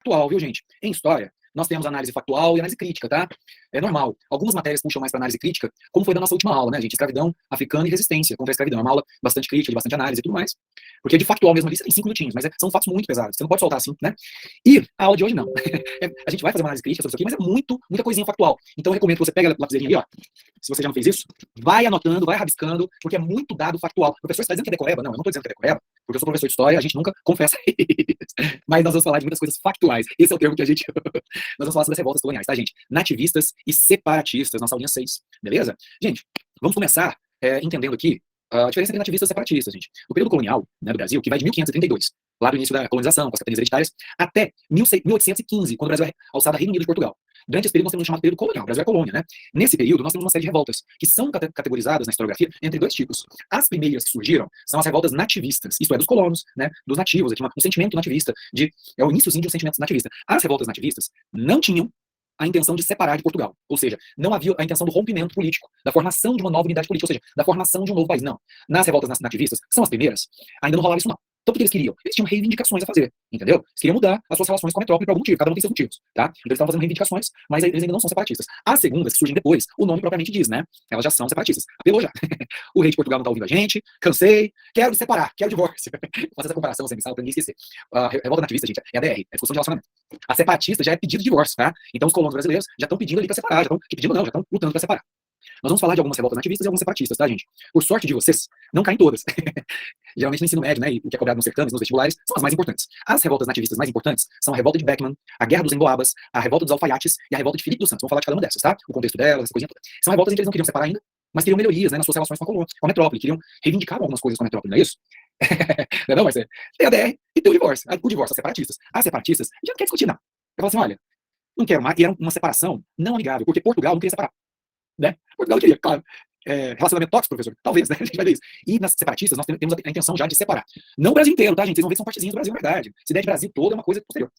factual, viu, gente? Em história, nós temos análise factual e análise crítica, tá? É normal. Algumas matérias puxam mais para análise crítica, como foi da nossa última aula, né, gente? Escravidão africana e resistência contra a escravidão. É uma aula bastante crítica, de bastante análise e tudo mais. Porque de factual mesmo ali, você tem 5 minutinhos, mas são fatos muito pesados. Você não pode soltar assim, né? E a aula de hoje, não. A gente vai fazer uma análise crítica sobre isso aqui, mas é muita coisinha factual. Então eu recomendo que você pegue a lapideirinha ali, ó. Se você já não fez isso, vai anotando, vai rabiscando, porque é muito dado factual. O professor está dizendo que é decoreba? Não, eu não estou dizendo que é decoreba, porque eu sou professor de história, a gente nunca confessa isso. Mas nós vamos falar de muitas coisas factuais. Esse é o termo que a gente... Nós vamos falar sobre as revoltas coloniais, tá, gente? Nativistas e separatistas, nossa aulinha 6, beleza? Gente, vamos começar entendendo aqui a diferença entre nativistas e separatistas, gente. O período colonial, né, do Brasil, que vai de 1532, lá do início da colonização, com as capitanias hereditárias, até 1815, quando o Brasil é alçado a Reino Unido de Portugal. Durante esse período nós temos um chamado período colonial, o Brasil é colônia, né? Nesse período nós temos uma série de revoltas, que são categorizadas na historiografia entre dois tipos. As primeiras que surgiram são as revoltas nativistas, isto é, dos colonos, né, dos nativos, aqui um sentimento nativista, é o iníciozinho de um sentimento nativista. As revoltas nativistas não tinham a intenção de separar de Portugal, ou seja, não havia a intenção do rompimento político, da formação de uma nova unidade política, ou seja, da formação de um novo país, não. Nas revoltas nativistas, que são as primeiras, ainda não rolava isso não. Então o que eles queriam? Eles tinham reivindicações a fazer, entendeu? Eles queriam mudar as suas relações com a metrópole por algum motivo, cada um tem seus motivos, tá? Então eles estavam fazendo reivindicações, mas eles ainda não são separatistas. As segundas, que surgem depois, o nome propriamente diz, né? Elas já são separatistas. Apelou já. O rei de Portugal não tá ouvindo a gente, cansei, quero me separar, quero divórcio. Vou fazer essa comparação sem pensar, pra ninguém esquecer. A revolta nativista, gente, é a DR, é discussão de relacionamento. A separatista já é pedido de divórcio, tá? Então os colonos brasileiros já estão pedindo ali pra separar, já estão lutando pra separar. Nós vamos falar de algumas revoltas nativistas e algumas separatistas, tá, gente? Por sorte de vocês, não caem todas. Geralmente no ensino médio, né, e o que é cobrado nos cercames, nos vestibulares, são as mais importantes. As revoltas nativistas mais importantes são a revolta de Beckman, a Guerra dos Emboabas, a revolta dos Alfaiates e a revolta de Filipe dos Santos. Vamos falar de cada uma dessas, tá? O contexto delas, essa coisinha toda. São revoltas em que eles não queriam separar ainda, mas queriam melhorias, né, nas suas relações com a metrópole, queriam reivindicar algumas coisas com a metrópole, não é isso? Não, Marcelo? Tem a DR e tem o divórcio. O divórcio, as separatistas. As separatistas já não quer discutir, não. Eu falo assim, olha, não quero mais, e era uma separação não amigável, porque Portugal não queria separar. Né? Portugal queria, claro. Relacionamento tóxico, professor? Talvez, né? A gente vai ver isso. E nas separatistas, nós temos a intenção já de separar. Não o Brasil inteiro, tá, gente? Vocês vão ver que são partezinhos do Brasil, na verdade. Se der de Brasil todo, é uma coisa posterior.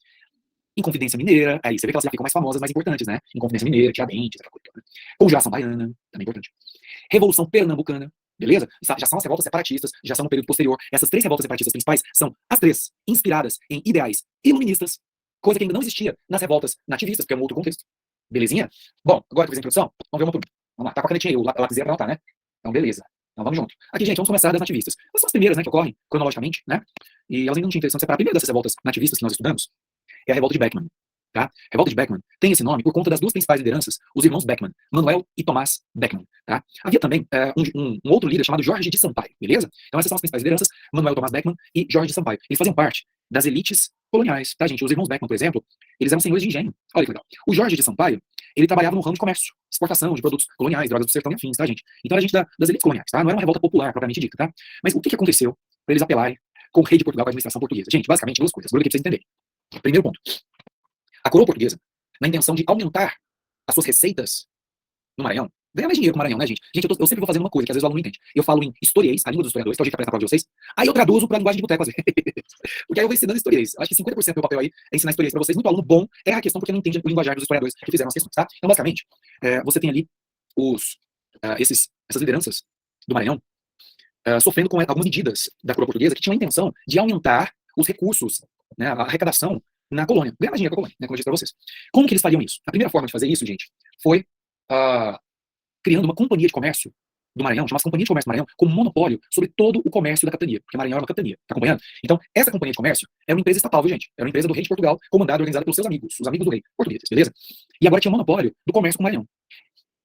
Inconfidência Mineira, aí você vê que elas já ficam mais famosas, mais importantes, né? Inconfidência Mineira, Tiradentes, essa coisa toda. Conjuração Baiana, também importante. Revolução Pernambucana, beleza? Já são as revoltas separatistas, já são no período posterior. Essas três revoltas separatistas principais são as três inspiradas em ideais iluministas, coisa que ainda não existia nas revoltas nativistas, porque é um outro contexto. Belezinha? Bom, agora que eu fiz a introdução, vamos ver uma por uma. Vamos lá, tá com a canetinha aí, o lapiseira pra anotar, né? Então, beleza. Então, vamos junto. Aqui, gente, vamos começar das nativistas. Essas são as primeiras, né, que ocorrem cronologicamente, né? E elas ainda não tinham intenção de separar. A primeira dessas revoltas nativistas que nós estudamos é a revolta de Beckman, tá? A revolta de Beckman tem esse nome por conta das duas principais lideranças, os irmãos Beckman, Manuel e Tomás Beckman, tá? Havia também um outro líder chamado Jorge de Sampaio, beleza? Então, essas são as principais lideranças, Manuel Tomás Beckman e Jorge de Sampaio. Eles faziam parte das elites coloniais, tá, gente? Os irmãos Beckman, por exemplo, eles eram senhores de engenho. Olha que legal. O Jorge de Sampaio, ele trabalhava no ramo de comércio, exportação de produtos coloniais, drogas do sertão e afins, tá, gente? Então era gente das elites coloniais, tá? Não era uma revolta popular, propriamente dita, tá? Mas o que aconteceu para eles apelarem com o rei de Portugal para a administração portuguesa? Gente, basicamente duas coisas. Agora aqui pra vocês entenderem. Primeiro ponto. A coroa portuguesa, na intenção de aumentar as suas receitas no Maranhão, ganhar mais dinheiro com o Maranhão, né, gente? Gente, eu sempre vou fazendo uma coisa que às vezes o aluno não entende. Eu falo em historiês, a língua dos historiadores, que é o jeito que aparece na prova de vocês, aí eu traduzo para a linguagem de boteco às vezes. Porque aí eu vou ensinando historiês. Acho que 50% do meu papel aí é ensinar historiês para vocês. Muito aluno bom erra a questão porque não entende o linguajar dos historiadores que fizeram as questões, tá? Então, basicamente, você tem ali essas lideranças do Maranhão sofrendo com algumas medidas da coroa portuguesa que tinham a intenção de aumentar os recursos, né, a arrecadação na colônia, ganhar mais dinheiro com a colônia, né, como eu disse para vocês. Como que eles fariam isso? A primeira forma de fazer isso, gente, foi criando uma companhia de comércio do Maranhão, chamada Companhia de Comércio do Maranhão, com monopólio sobre todo o comércio da capitania, porque Maranhão era uma capitania, tá acompanhando? Então, essa companhia de comércio era uma empresa estatal, viu, gente? Era uma empresa do rei de Portugal, comandada e organizada pelos seus amigos, os amigos do rei, portugueses, beleza? E agora tinha monopólio do comércio com o Maranhão.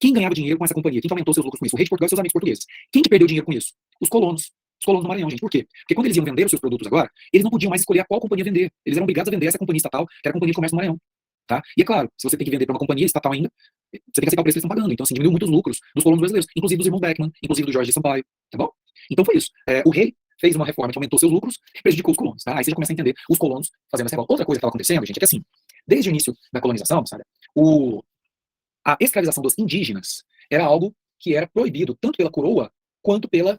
Quem ganhava dinheiro com essa companhia? Quem que aumentou seus lucros com isso? O rei de Portugal e seus amigos portugueses. Quem que perdeu dinheiro com isso? Os colonos. Os colonos do Maranhão, gente. Por quê? Porque quando eles iam vender os seus produtos agora, eles não podiam mais escolher a qual companhia vender. Eles eram obrigados a vender essa companhia estatal, que era a Companhia de Comércio do Maranhão. Tá? E é claro, se você tem que vender para uma companhia estatal ainda, você tem que aceitar o preço que eles estão pagando. Então, assim, diminuiu muito os lucros dos colonos brasileiros, inclusive dos irmãos Beckman, inclusive do Jorge de Sampaio, tá bom? Então foi isso. O rei fez uma reforma que aumentou seus lucros e prejudicou os colonos, tá? Aí você já começa a entender os colonos fazendo essa revolta. Outra coisa que estava acontecendo, gente, é que assim, desde o início da colonização, sabe, a escravização dos indígenas era algo que era proibido tanto pela coroa quanto pela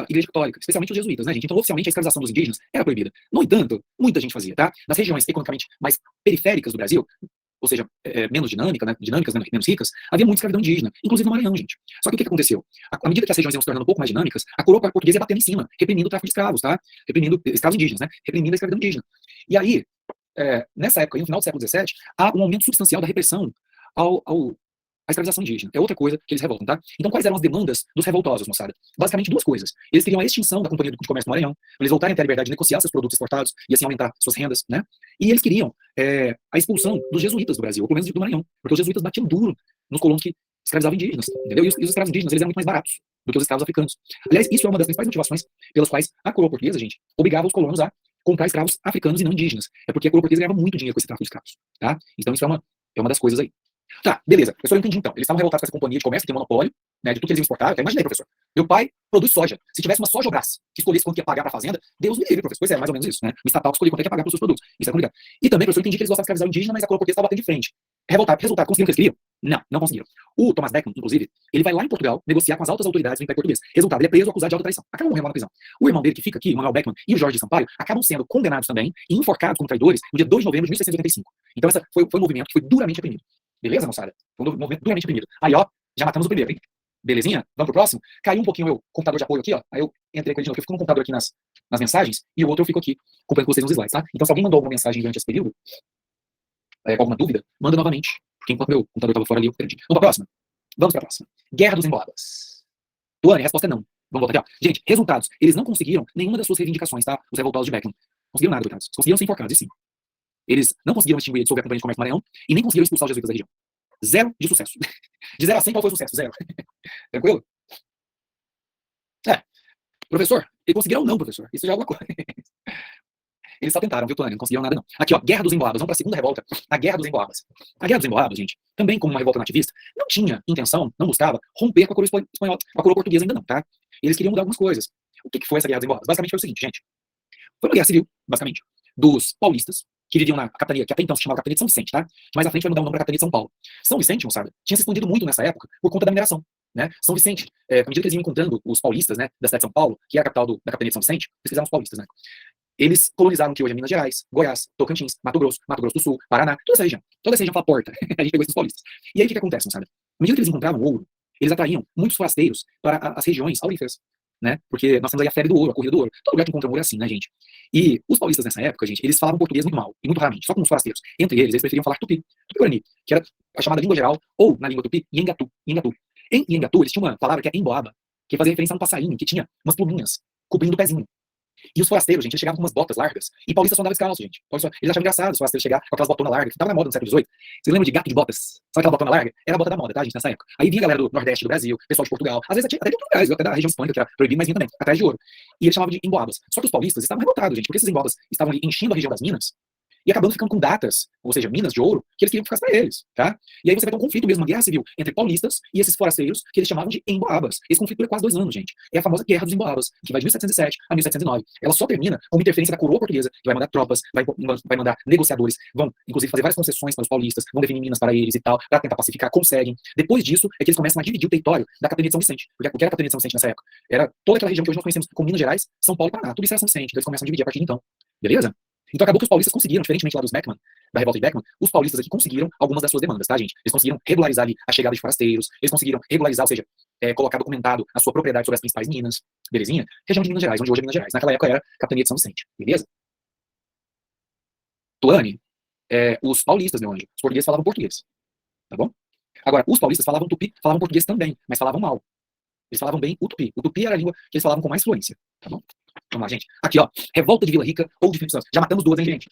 Igreja Católica, especialmente os jesuítas, né, gente? Então, oficialmente, a escravização dos indígenas era proibida. No entanto, muita gente fazia, tá? Nas regiões economicamente mais periféricas do Brasil, ou seja, menos dinâmicas, menos ricas, havia muita escravidão indígena, inclusive no Maranhão, gente. Só que o que aconteceu? À medida que as regiões iam se tornando um pouco mais dinâmicas, a coroa portuguesa ia batendo em cima, reprimindo o tráfico de escravos, tá? Reprimindo escravos indígenas, né? Reprimindo a escravidão indígena. E aí, nessa época, no final do século XVII, há um aumento substancial da repressão à escravização indígena. É outra coisa que eles revoltam, tá? Então, quais eram as demandas dos revoltosos, moçada? Basicamente duas coisas. Eles queriam a extinção da Companhia de Comércio do Maranhão, para eles voltarem a ter a liberdade de negociar seus produtos exportados e assim aumentar suas rendas, né? E eles queriam a expulsão dos jesuítas do Brasil, ou pelo menos do Maranhão, porque os jesuítas batiam duro nos colonos que escravizavam indígenas, entendeu? E os escravos indígenas, eles eram muito mais baratos do que os escravos africanos. Aliás, isso é uma das principais motivações pelas quais a coroa portuguesa, gente, obrigava os colonos a comprar escravos africanos e não indígenas. É porque a coroa portuguesa ganhava muito dinheiro com esse tráfico de escravos, tá? Então isso é uma das coisas aí. Tá, beleza. Professor, eu entendi então. Eles estavam revoltados com essa companhia de comércio, que tem monopólio, né, de tudo que eles exportavam. Então, imaginei, professor. Meu pai produz soja. Se tivesse uma Sojobras que escolhesse quanto ia pagar para a fazenda, Deus me livre, professor. Pois é, mais ou menos isso, né? O estatal que escolhia quanto ia pagar pelos seus produtos. Isso é complicado. E também, professor, eu entendi que eles gostavam de escravizar o indígena, mas a coroa portuguesa estava batendo de frente. Resultado, conseguiram o que eles queriam? Não, não conseguiram. O Thomas Beckman, inclusive, ele vai lá em Portugal negociar com as altas autoridades do Império Português. Resultado, ele é preso acusado de alta traição. Acaba morrendo lá na prisão. O irmão dele, que fica aqui, o Manuel Beckman, e o Jorge de Sampaio, acabam sendo condenados também e enforcados como traidores no dia 2 de novembro de 1685. Então, esse foi um movimento que foi duramente reprimido. Beleza, moçada? Foi um movimento duramente reprimido. Aí, ó, já matamos o primeiro, hein? Belezinha? Vamos pro próximo? Caiu um pouquinho o meu computador de apoio aqui, ó. Aí eu entrei com ele de novo, porque eu fico no computador aqui nas mensagens, e o outro eu fico aqui, acompanhando com vocês nos slides, tá? Então, se alguém mandou alguma mensagem durante esse período, com alguma dúvida, manda novamente. Porque enquanto meu computador estava fora ali, eu perdi. Vamos pra próxima? Vamos pra próxima. Guerra dos Emboabas. Tuane, a resposta é não. Vamos voltar aqui, ó. Gente, resultados. Eles não conseguiram nenhuma das suas reivindicações, tá? Os revoltosos de Beckman. Conseguiram nada, coitados. Conseguiram ser enforcados, e sim. Eles não conseguiram extinguir sobre a Companhia de Comércio do Maranhão e nem conseguiram expulsar os jesuítas da região. Zero de sucesso. De 0 a 100, qual foi o sucesso? Zero. Tranquilo? Professor, eles conseguiram não, professor. Isso já é alguma coisa. Eles só tentaram, viu, Tuane? Não conseguiram nada, não. Aqui, ó, Guerra dos Emboabas. Vamos para a segunda revolta, a Guerra dos Emboabas. A Guerra dos Emboabas, gente, também como uma revolta nativista, não tinha intenção, não buscava romper com a coroa espanhola, com a coroa portuguesa ainda não, tá? Eles queriam mudar algumas coisas. O que foi essa Guerra dos Emboabas? Basicamente foi o seguinte, gente. Foi uma guerra civil, basicamente, dos paulistas, que viviam na capitania, que até então se chamava Capitania de São Vicente, tá? Mais à frente vai mudar o nome para Capitania de São Paulo. São Vicente, moçada, tinha se expandido muito nessa época por conta da mineração, né? São Vicente, à medida que eles iam encontrando os paulistas, né, da cidade de São Paulo, que é a capital da Capitania de São Vicente, eles fizeram os paulistas, né? Eles colonizaram o que hoje é Minas Gerais, Goiás, Tocantins, Mato Grosso do Sul, Paraná, toda essa região fala porta. A gente pegou esses paulistas. E aí o que acontece, moçada? À medida que eles encontravam ouro, eles atraíam muitos forasteiros para as regiões auríferas, né? Porque nós temos aí a febre do ouro, a corrida do ouro. Todo lugar que encontra ouro é assim, né, gente? E os paulistas nessa época, gente, eles falavam português muito mal, e muito raramente, só com os forasteiros. Entre eles preferiam falar tupi-guarani, que era a chamada língua geral, ou, na língua tupi, Nhengatu. Em Nhengatu, eles tinham uma palavra que é emboaba, que fazia referência a um passarinho que tinha umas pluminhas cobrindo o pezinho. E os forasteiros, gente, eles chegavam com umas botas largas, e paulistas só andavam descalço, gente. Eles achavam engraçado os forasteiros chegar com aquelas botonas largas, que tava na moda no século XVIII. Vocês lembram de gato de botas? Sabe aquela botona larga? Era a bota da moda, tá, gente, nessa época. Aí vinha a galera do Nordeste do Brasil, pessoal de Portugal, às vezes até de outros lugares, até da região hispânica, que era proibido, mas vinha também, atrás de ouro. E eles chamavam de emboabas. Só que os paulistas estavam revoltados, gente, porque esses emboabas estavam ali enchendo a região das minas, e acabando ficando com datas, ou seja, minas de ouro, que eles queriam que ficasse para eles, tá? E aí você vai ter um conflito mesmo, uma guerra civil entre paulistas e esses forasteiros, que eles chamavam de emboabas. Esse conflito dura quase 2 anos, gente. É a famosa Guerra dos Emboabas, que vai de 1707 a 1709. Ela só termina com uma interferência da coroa portuguesa, que vai mandar tropas, vai mandar negociadores, vão, inclusive, fazer várias concessões para os paulistas, vão definir minas para eles e tal, para tentar pacificar, conseguem. Depois disso, é que eles começam a dividir o território da Capitania de São Vicente. Porque o que era a Capitania de São Vicente nessa época? Era toda aquela região que hoje nós conhecemos como Minas Gerais, São Paulo e Paraná. Tudo isso era São Vicente, então eles começam a dividir a partir de então. Beleza? Então acabou que os paulistas conseguiram, diferentemente lá dos Beckman, da revolta de Beckman, os paulistas aqui conseguiram algumas das suas demandas, tá, gente? Eles conseguiram regularizar ali a chegada de forasteiros, eles conseguiram regularizar, ou seja, colocar documentado a sua propriedade sobre as principais minas, belezinha? Região de Minas Gerais, onde hoje é Minas Gerais. Naquela época era Capitania de São Vicente, beleza? Tuane, os paulistas, meu anjo, os portugueses falavam português, tá bom? Agora, os paulistas falavam tupi, falavam português também, mas falavam mal. Eles falavam bem o tupi. O tupi era a língua que eles falavam com mais fluência, tá bom? Vamos lá, gente. Aqui, ó. Revolta de Vila Rica ou de Filipe Santos. Já matamos 2, hein, gente?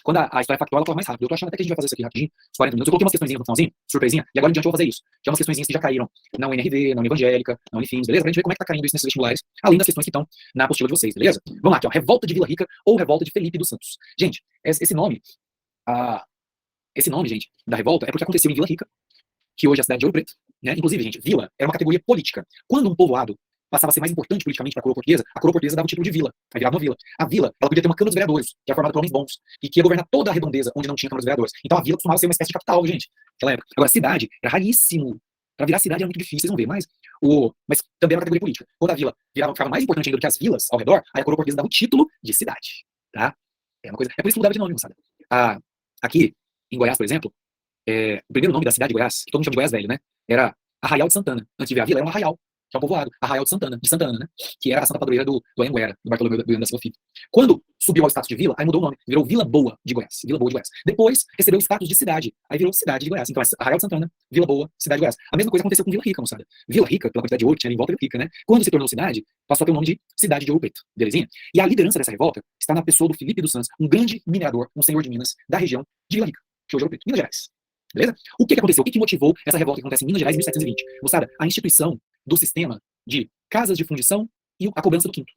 Quando a história é factual, ela corre mais rápido. Eu tô achando até que a gente vai fazer isso aqui rapidinho, uns 40 minutos. Eu coloquei umas questõezinhas no finalzinho, surpresinha, e agora em diante eu vou fazer isso. Que é umas questõezinhas que já caíram na UNRV, na Univangélica, na Unifins, beleza? Pra gente ver como é que tá caindo isso nesses vestibulares, além das questões que estão na apostila de vocês, beleza? Vamos lá, aqui, ó. Revolta de Vila Rica ou Revolta de Felipe dos Santos. Gente, esse nome, gente, da revolta é porque aconteceu em Vila Rica, que hoje é a cidade de Ouro Preto, né? Inclusive, gente, vila era uma categoria política. Quando um povoado passava a ser mais importante politicamente para a coroa portuguesa dava o título de vila, aí virava uma vila. A vila, ela podia ter uma Câmara dos Vereadores, que era formada por homens bons, e que ia governar toda a redondeza onde não tinha Câmara dos Vereadores. Então a vila costumava ser uma espécie de capital, gente, naquela época. Agora, cidade era raríssimo. Para virar cidade era muito difícil, vocês vão ver, mas também era uma categoria política. Quando a vila ficava mais importante ainda do que as vilas ao redor, aí a coroa portuguesa dava o título de cidade, tá? É uma coisa, é por isso que mudava de nome, moçada. Aqui, em Goiás, por exemplo, o primeiro nome da cidade de Goiás, que todo mundo chama de Goiás Velho, né? Era Arraial de Santana. Antes de ver a vila, era um arraial. que é um povoado, Arraial de Santa Ana, né? Que era a santa padroeira do Anhanguera, do Bartolomeu da Silva Filho. Quando subiu ao status de vila, aí mudou o nome, virou Vila Boa de Goiás. Vila Boa de Goiás. Depois recebeu o status de cidade, aí virou Cidade de Goiás. Então é Arraial de Santana, Vila Boa, Cidade de Goiás. A mesma coisa aconteceu com Vila Rica, moçada. Vila Rica, pela quantidade de ouro que tinha ali em volta, Vila Rica, né? Quando se tornou cidade, passou a ter o nome de Cidade de Ouro Preto, belezinha? E a liderança dessa revolta está na pessoa do Felipe dos Santos, um grande minerador, um senhor de Minas, da região de Vila Rica, que hoje é Ouro Preto, Minas Gerais. Beleza? O que aconteceu? O que motivou essa revolta que acontece em Minas Gerais em 1720? Moçada, a instituição do sistema de casas de fundição e a cobrança do quinto.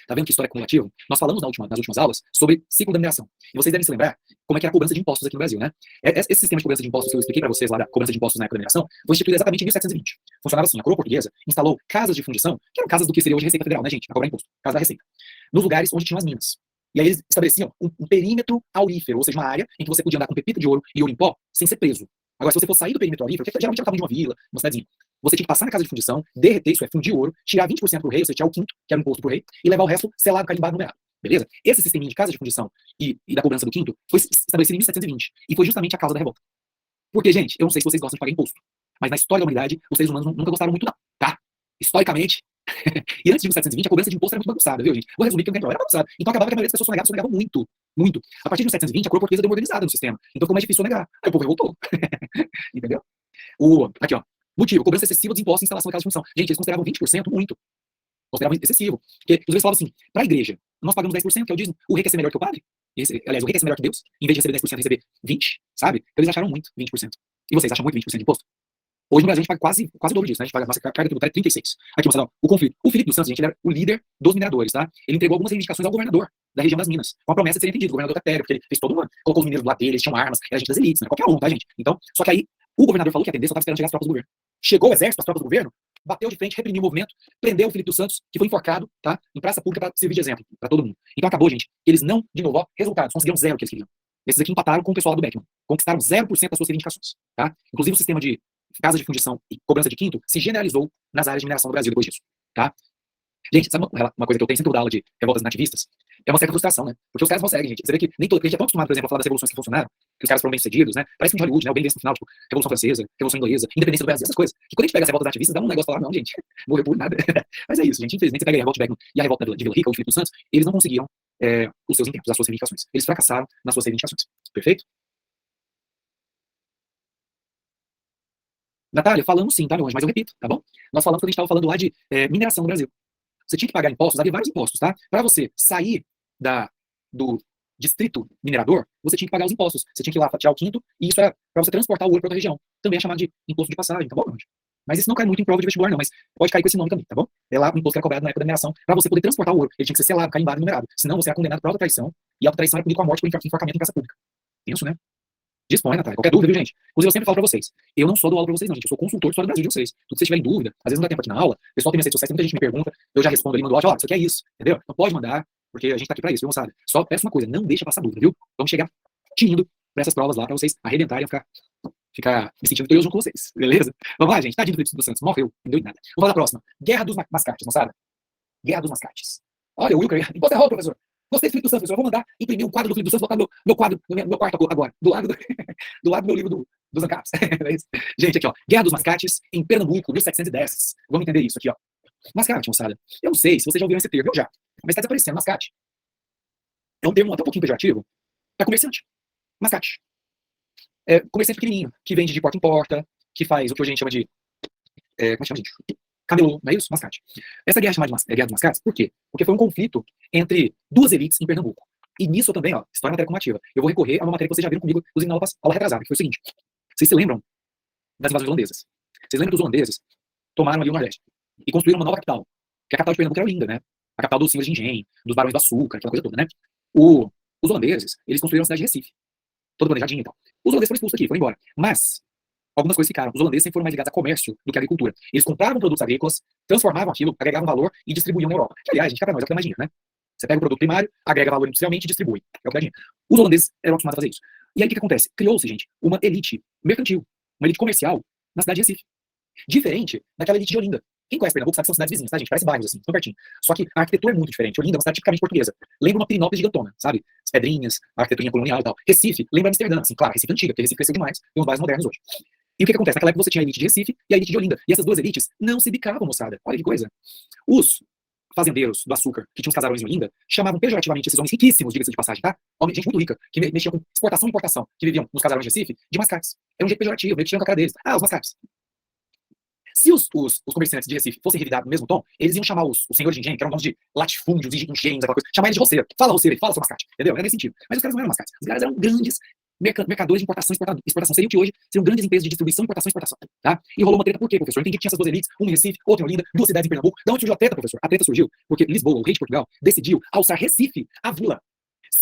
Tá vendo que história é cumulativa? Nós falamos nas últimas aulas sobre ciclo da mineração. E vocês devem se lembrar como é que era a cobrança de impostos aqui no Brasil, né? Esse sistema de cobrança de impostos que eu expliquei para vocês lá da cobrança de impostos na época da mineração foi instituído exatamente em 1720. Funcionava assim, a coroa portuguesa instalou casas de fundição, que eram casas do que seria hoje Receita Federal, né, gente? Para cobrar imposto, casa da Receita. Nos lugares onde tinham as minas. E aí eles estabeleciam um perímetro aurífero, ou seja, uma área em que você podia andar com pepita de ouro e ouro em pó sem ser preso. Agora, se você for sair do perímetro aurífero, que geralmente era o tamanho de uma vila, uma cidadezinha, você tinha que passar na casa de fundição, derreter, isso é, fundir ouro, tirar 20% pro rei, ou seja, tirar o quinto, que era o imposto pro rei, e levar o resto selado, carimbado, numerado. Beleza? Esse sisteminha de casa de fundição e da cobrança do quinto foi estabelecido em 1720. E foi justamente a causa da revolta. Porque, gente, eu não sei se vocês gostam de pagar imposto, mas na história da humanidade, os seres humanos nunca gostaram muito, não, tá? Historicamente. E antes de 1720, a cobrança de imposto era muito bagunçada, viu, gente? Vou resumir que não tem problema, era bagunçada. Então acabava que a maioria das pessoas sonegavam muito, muito. A partir de 1720, a coroa portuguesa deu uma organizada no sistema. Então ficou mais difícil sonegar. Aí o povo revoltou. Entendeu? Aqui, ó. Motivo, cobrança excessiva dos impostos em instalação de casa de fundição. Gente, eles consideravam 20% muito. Consideravam excessivo. Porque os vezes falavam assim, para a igreja, nós pagamos 10%, que é o dízimo. O rei quer ser melhor que o padre? Aliás, o rei quer ser melhor que Deus? Em vez de receber 10%, receber 20%, sabe? Então eles acharam muito 20%. E vocês acham muito 20% de imposto? Hoje no Brasil a gente paga quase o dobro disso, né? A gente paga a nossa carga tributária 36%. Aqui, moçada, o conflito. O Felipe dos Santos, gente, ele era o líder dos mineradores, tá? Ele entregou algumas reivindicações ao governador da região das Minas, com a promessa de ser entendido, o governador Catério, porque ele fez todo mundo, colocou os mineiros do lado dele, eles tinham armas, era gente das elites, né? Qualquer um, tá, gente? Então, só que aí, o governador falou que ia atender, só estava esperando chegar as tropas do governo. Chegou o exército, as tropas do governo, bateu de frente, reprimiu o movimento, prendeu o Felipe dos Santos, que foi enforcado, tá? Em praça pública para servir de exemplo para todo mundo. Então acabou, gente. Eles não, de novo, ó, resultados, conseguiram zero que eles queriam. Esses aqui empataram com o pessoal lá do Beckman. Conquistaram 0% das suas reivindicações, tá? Inclusive o sistema de casa de fundição e cobrança de quinto se generalizou nas áreas de mineração do Brasil depois disso, tá? Gente, sabe uma coisa que eu tenho sempre da aula de revoltas nativistas? É uma certa frustração, né? Porque os caras conseguem, gente. Você vê que nem todo, porque a gente é tão acostumado, por exemplo, a falar das revoluções que funcionaram, que os caras foram bem-sucedidos, né? Parece que em Hollywood, né? O bem vence no final, tipo, Revolução Francesa, Revolução Inglesa, Independência do Brasil, essas coisas. Que quando a gente pega as revoltas nativistas, dá um negócio falar, não, gente, morreu por nada. Mas é isso, gente. Infelizmente, você pega a revolta de Beckman e a revolta de Vila Rica, ou de Filipe dos Santos, eles não conseguiram os seus intentos, as suas reivindicações. Eles fracassaram nas suas reivindicações. Perfeito? Natália, falamos sim, tá, meu anjo? Mas eu repito, tá bom? Nós falamos quando a gente estava falando lá de mineração no Brasil. Você tinha que pagar impostos, havia vários impostos, tá? Para você sair do distrito minerador, você tinha que pagar os impostos. Você tinha que ir lá fatiar o quinto, e isso era para você transportar o ouro para outra região. Também é chamado de imposto de passagem, tá bom, meu anjo? Mas isso não cai muito em prova de vestibular, não, mas pode cair com esse nome também, tá bom? É lá o imposto que era cobrado na época da mineração, para você poder transportar o ouro. Ele tinha que ser selado, carimbado e numerado. Senão você era condenado por auto-traição, e auto-traição era punido com a morte por enforcamento em praça pública. Tenso, né? Dispõe, Natália. Qualquer dúvida, viu, gente? Inclusive, eu sempre falo pra vocês. Eu não sou do aula pra vocês, não, gente. Eu sou consultor de história do Brasil de vocês. Tudo que vocês tiverem dúvida, às vezes não dá tempo aqui na aula, o pessoal tem minhas redes sociais, muita gente me pergunta, eu já respondo ali, mando áudio, ó, isso aqui é isso, entendeu? Não pode mandar, porque a gente tá aqui pra isso, viu, moçada? Só peço uma coisa, não deixa passar dúvida, viu? Vamos chegar tinindo pra essas provas lá, pra vocês arrebentarem e ficar me sentindo curioso com vocês, beleza? Vamos lá, gente. Tadinho do Felipe dos Santos, morreu, não deu em nada. Vamos falar da próxima. Guerra dos Mascates, moçada. Guerra dos Mascates. Olha, o Wilker, imposto é roubo, professor. Gostei do Felipe dos Santos, professor. Eu vou mandar imprimir um quadro do Felipe dos Santos, botar no meu quadro, no meu quarto agora, do lado do meu livro dos ANCAPs. É isso. Gente, aqui, ó. Guerra dos Mascates em Pernambuco, 1710. Vamos entender isso aqui, ó. Mascate, moçada. Eu não sei se vocês já ouviram esse termo, eu já. Mas tá desaparecendo, mascate. É um termo até um pouquinho pejorativo para comerciante. Mascate. É comerciante pequenininho, que vende de porta em porta, que faz o que a gente chama de... como é que chama, gente? Camelô, não é isso? Mascate. Essa guerra é chamada de Guerra dos Mascates, por quê? Porque foi um conflito entre duas elites em Pernambuco. E nisso também, ó, história matéria comativa. Eu vou recorrer a uma matéria que vocês já viram comigo, inclusive na aula retrasada, que foi o seguinte. Vocês se lembram das invasões holandesas? Vocês lembram que os holandeses tomaram ali o Nordeste e construíram uma nova capital, que a capital de Pernambuco era Olinda, né? A capital dos senhores de engenho, dos barões do açúcar, aquela coisa toda, né? Os holandeses, eles construíram a cidade de Recife. Todo planejadinho e tal. Os holandeses foram expulsos aqui, foram embora. Mas algumas coisas ficaram. Os holandeses sempre foram mais ligados a comércio do que a agricultura. Eles compravam produtos agrícolas, transformavam aquilo, agregavam valor e distribuíam na Europa. Que, aliás, gente, cá pra nós, é o que dá mais dinheiro, né? Você pega o produto primário, agrega valor industrialmente e distribui. É o que dá dinheiro. Os holandeses eram acostumados a fazer isso. E aí o que acontece? Criou-se, gente, uma elite mercantil, uma elite comercial na cidade de Recife. Diferente daquela elite de Olinda. Quem conhece Pernambuco sabe que são cidades vizinhas, tá, gente? Parece bairros, assim, tão pertinho. Só que a arquitetura é muito diferente. Olinda é uma cidade tipicamente portuguesa. Lembra uma Pirinópolis gigantona, sabe? As pedrinhas, a arquitetura colonial e tal. Recife lembra Amsterdã, assim, claro, Recife é antiga, porque Recife cresceu demais, tem uns bairros modernos hoje. E o que acontece? Naquela época você tinha a elite de Recife e a elite de Olinda. E essas duas elites não se bicavam, moçada. Olha que coisa. Os fazendeiros do açúcar, que tinham os casarões em Olinda, chamavam pejorativamente esses homens riquíssimos, diga-se de passagem, tá? Gente muito rica, que mexia com exportação e importação, que viviam nos casarões de Recife, de mascates. Era um jeito pejorativo, eles tinham com a cara deles. Ah, os mascates. Se os comerciantes de Recife fossem revidados no mesmo tom, eles iam chamar os senhores de engenho, que eram donos de latifúndios, engenhos, aquela coisa, chamar eles de roceiro. Fala roceiro aí, fala seu mascate. Entendeu? Era nesse sentido. Mas os caras não eram mascates. Os caras eram grandes mercadores de importação e exportação. Seriam que hoje seriam grandes empresas de distribuição, importação e exportação. Tá? E rolou uma treta por quê, professor? Eu entendi que tinha essas duas elites, uma em Recife, outra em Olinda, duas cidades em Pernambuco. Da onde surgiu a treta, professor? A treta surgiu porque Lisboa, o rei de Portugal, decidiu alçar Recife à vila.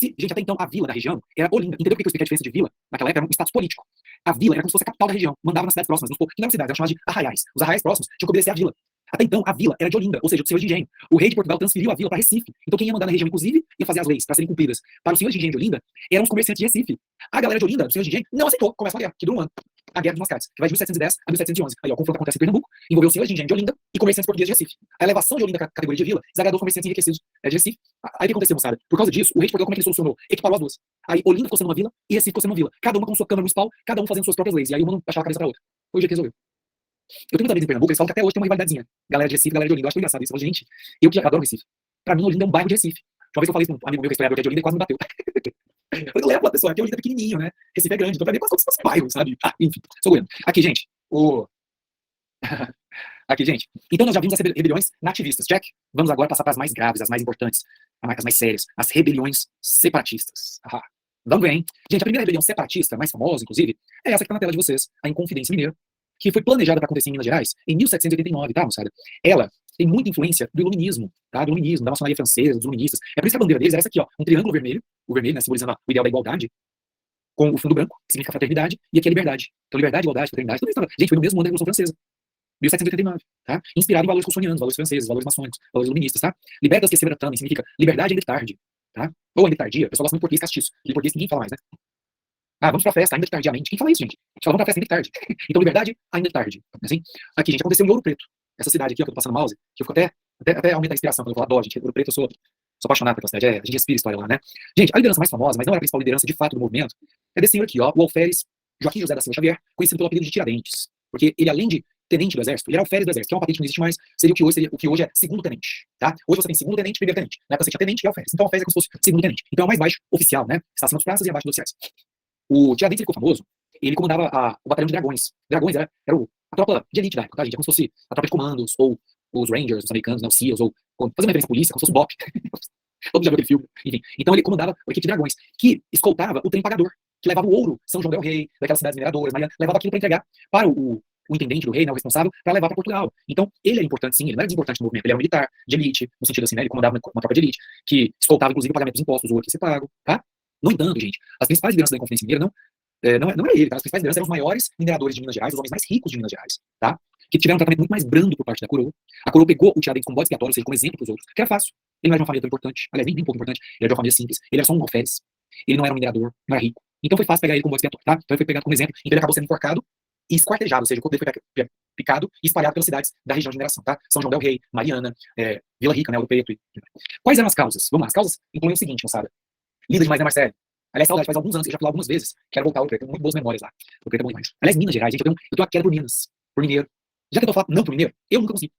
Gente, até então a vila da região era Olinda. Entendeu por que eu expliquei a diferença de vila? Naquela época era um status político. A vila era como se fosse a capital da região. Mandava nas cidades próximas, que não eram cidades, eram chamadas de arraiais. Os arraiais próximos tinham que obedecer à vila. Até então, a vila era de Olinda, ou seja, dos senhores de engenho. O rei de Portugal transferiu a vila para Recife. Então, quem ia mandar na região, inclusive, ia fazer as leis para serem cumpridas para os senhores de engenho de Olinda, eram os comerciantes de Recife. A galera de Olinda, dos senhores de engenho, não aceitou. Começa uma guerra, que dura um ano. A Guerra dos Mascates, que vai de 1710 a 1711. Aí, ó, o confronto acontece em Pernambuco, envolveu os senhores de engenho de Olinda e comerciantes portugueses de Recife. A elevação de Olinda à categoria de vila desagradou os comerciantes enriquecidos de Recife. Aí, o que aconteceu, moçada? Por causa disso, o rei de Portugal, como é que ele solucionou? Equiparou as duas. Aí, Olinda ficou sendo uma vila e Recife ficou sendo uma vila. Cada uma com sua Câmara Municipal, cada um fazendo suas próprias leis. E aí, uma não baixava a cabeça pra outra. Foi o jeito que resolveu. Eu tenho muita vez em Pernambuco, eles falam que até hoje tem uma rivalidadezinha. Galera de Recife, galera de Olinda. Eu acho engraçado isso. Eu falo, gente, eu que adoro Recife. Pra mim, Olinda é um bairro de Recife. Uma vez eu falei isso com um amigo meu que é historiador que é de Olinda e quase me bateu. Eu levo a pessoa aqui, Olinda é pequenininho, né? Recife é grande, então pra mim é quase como se fosse um bairro, sabe? Ah, enfim, sou goiano. Aqui, gente, aqui, gente. Então nós já vimos as rebeliões nativistas, check? Vamos agora passar para as mais graves, as mais importantes, as mais sérias, as rebeliões separatistas. Ah, vamos ver, hein? Gente, a primeira rebelião separatista, mais famosa, inclusive, é essa que tá na tela de vocês, a Inconfidência Mineira, que foi planejada para acontecer em Minas Gerais em 1789, tá, moçada? Ela tem muita influência do iluminismo, tá? Do iluminismo, da maçonaria francesa, dos iluministas. É por isso que a bandeira deles é essa aqui, ó, um triângulo vermelho, o vermelho, né, simbolizando o ideal da igualdade, com o fundo branco, que significa fraternidade, e aqui é liberdade. Então, liberdade, igualdade, fraternidade, tudo isso. Gente, foi no mesmo ano da Revolução Francesa, 1789, tá? Inspirado em valores russonianos, valores franceses, valores maçônicos, valores iluministas, tá? Libertas que severatame significa liberdade ainda de tarde, tá? Ou ainda de tardia, o pessoal gosta muito de português castiço, aquele português que ninguém fala mais, né? Ah, vamos pra festa ainda de tardiamente. Quem fala isso, gente? Só vamos pra festa ainda de tarde. Então, liberdade ainda de tarde. Assim? Aqui, gente, aconteceu em Ouro Preto. Essa cidade aqui, ó, que eu tô passando o mouse, que eu fico até aumenta a inspiração quando eu falo, adoro, gente. Ouro Preto, eu sou apaixonado pela cidade. A gente respira história lá, né? Gente, a liderança mais famosa, mas não era a principal liderança de fato do movimento, é desse senhor aqui, ó, o alferes Joaquim José da Silva Xavier, conhecido pelo apelido de Tiradentes. Porque ele, além de tenente do exército, ele era alferes do exército, que é uma patente que não existe mais, seria o que hoje é segundo tenente, tá? Hoje você tem segundo tenente e primeiro tenente. Na época você tinha tenente e alferes. Então alferes é como se fosse segundo tenente. Então é o mais baixo oficial, né? Está acima dos praças e abaixo dos oficiais. O Tiradentes ficou famoso, ele comandava o batalhão de dragões. Dragões era a tropa de elite da época, tá, gente? É como se fosse a tropa de comandos, ou os Rangers, os americanos, né, os SEALs, ou fazendo referência à polícia, como se fosse o BOP. Todo mundo já viu aquele filme. Enfim. Então ele comandava a equipe de dragões, que escoltava o trem pagador, que levava o ouro, São João del Rei, daquelas cidades mineradoras, Mariana, levava aquilo para entregar para o intendente do rei, né, o responsável, para levar para Portugal. Então, ele era importante, sim, ele não era desimportante no movimento, ele era um militar de elite, no sentido assim, né, ele comandava uma tropa de elite, que escoltava, inclusive, o pagamento dos impostos, o ouro que ia ser pago, tá? No entanto, gente, as principais lideranças da Inconfidência Mineira não era ele, tá? As principais lideranças eram os maiores mineradores de Minas Gerais, os homens mais ricos de Minas Gerais, tá? Que tiveram um tratamento muito mais brando por parte da coroa. A coroa pegou o Tiradentes como bode expiatório, ou seja, como exemplo para os outros, que era fácil. Ele não era de uma família tão importante, aliás, nem pouco importante, ele era de uma família simples, ele era só um alferes, ele não era um minerador, não era rico. Então foi fácil pegar ele como bode expiatório, tá? Então ele foi pegado como exemplo, então ele acabou sendo enforcado e esquartejado, ou seja, o corpo dele foi picado e espalhado pelas cidades da região de mineração, tá? São João del Rei, Mariana, Vila Rica, né, Ouro Preto. Quais eram as causas? Vamos lá, as causas incluem o seguinte, moçada. Lida demais, né, Marcelo? Aliás, saudade, faz alguns anos, eu já fui lá algumas vezes, quero voltar ao Ouro Preto, tenho muito boas memórias lá. Ouro Preto é bom demais. Aliás, Minas Gerais, gente, eu tenho uma queda por Minas, por mineiro. Já tentou falar não pro mineiro? Eu nunca consegui.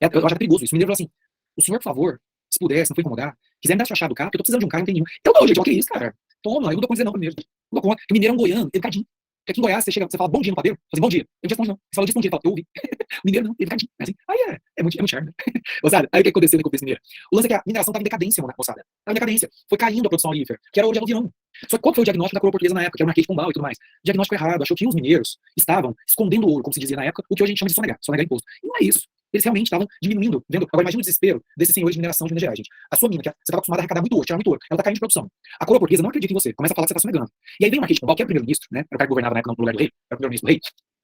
Eu acho perigoso isso. O mineiro falou assim, o senhor, por favor, se puder, se não for incomodar, quiser me dar a chave do carro, porque eu tô precisando de um carro, não tem nenhum. Eu não, gente, o que é isso, cara? Toma, eu não dou conta de dizer não pro mineiro. Não dou conta. Porque o mineiro é um goiano, educadinho. Porque aqui em Goiás, você chega, você fala bom dia no padeiro, você fala assim, bom dia. Ele responde não. Você fala bom dia, ele fala, eu ouvi. O mineiro não, educadinho. Assim, aí é muito charme. Moçada, aí o que aconteceu na Inconfidência Mineira? O lance é que a mineração estava em decadência, moçada. Estava em decadência. Foi caindo a produção olífera, que era ouro de aluvião. Só que qual foi o diagnóstico da coroa portuguesa na época? Que era o Marquês de Pombal e tudo mais. O diagnóstico errado, achou que os mineiros estavam escondendo ouro, como se dizia na época, o que hoje a gente chama de sonegar imposto. E não é isso. Eles realmente estavam diminuindo, vendo. Agora imagina o desespero desses senhores de mineração de Minas Gerais, gente. A sua mina, que você estava acostumada a arrecadar muito ouro, tirar muito ouro, ela está caindo de produção. A coroa portuguesa não acredita em você, começa a falar que você está sonegando. E aí vem o Marquês de Pombal, que era o primeiro-ministro, né? Era o cara que governava na época no lugar do rei, era o primeiro-ministro do rei.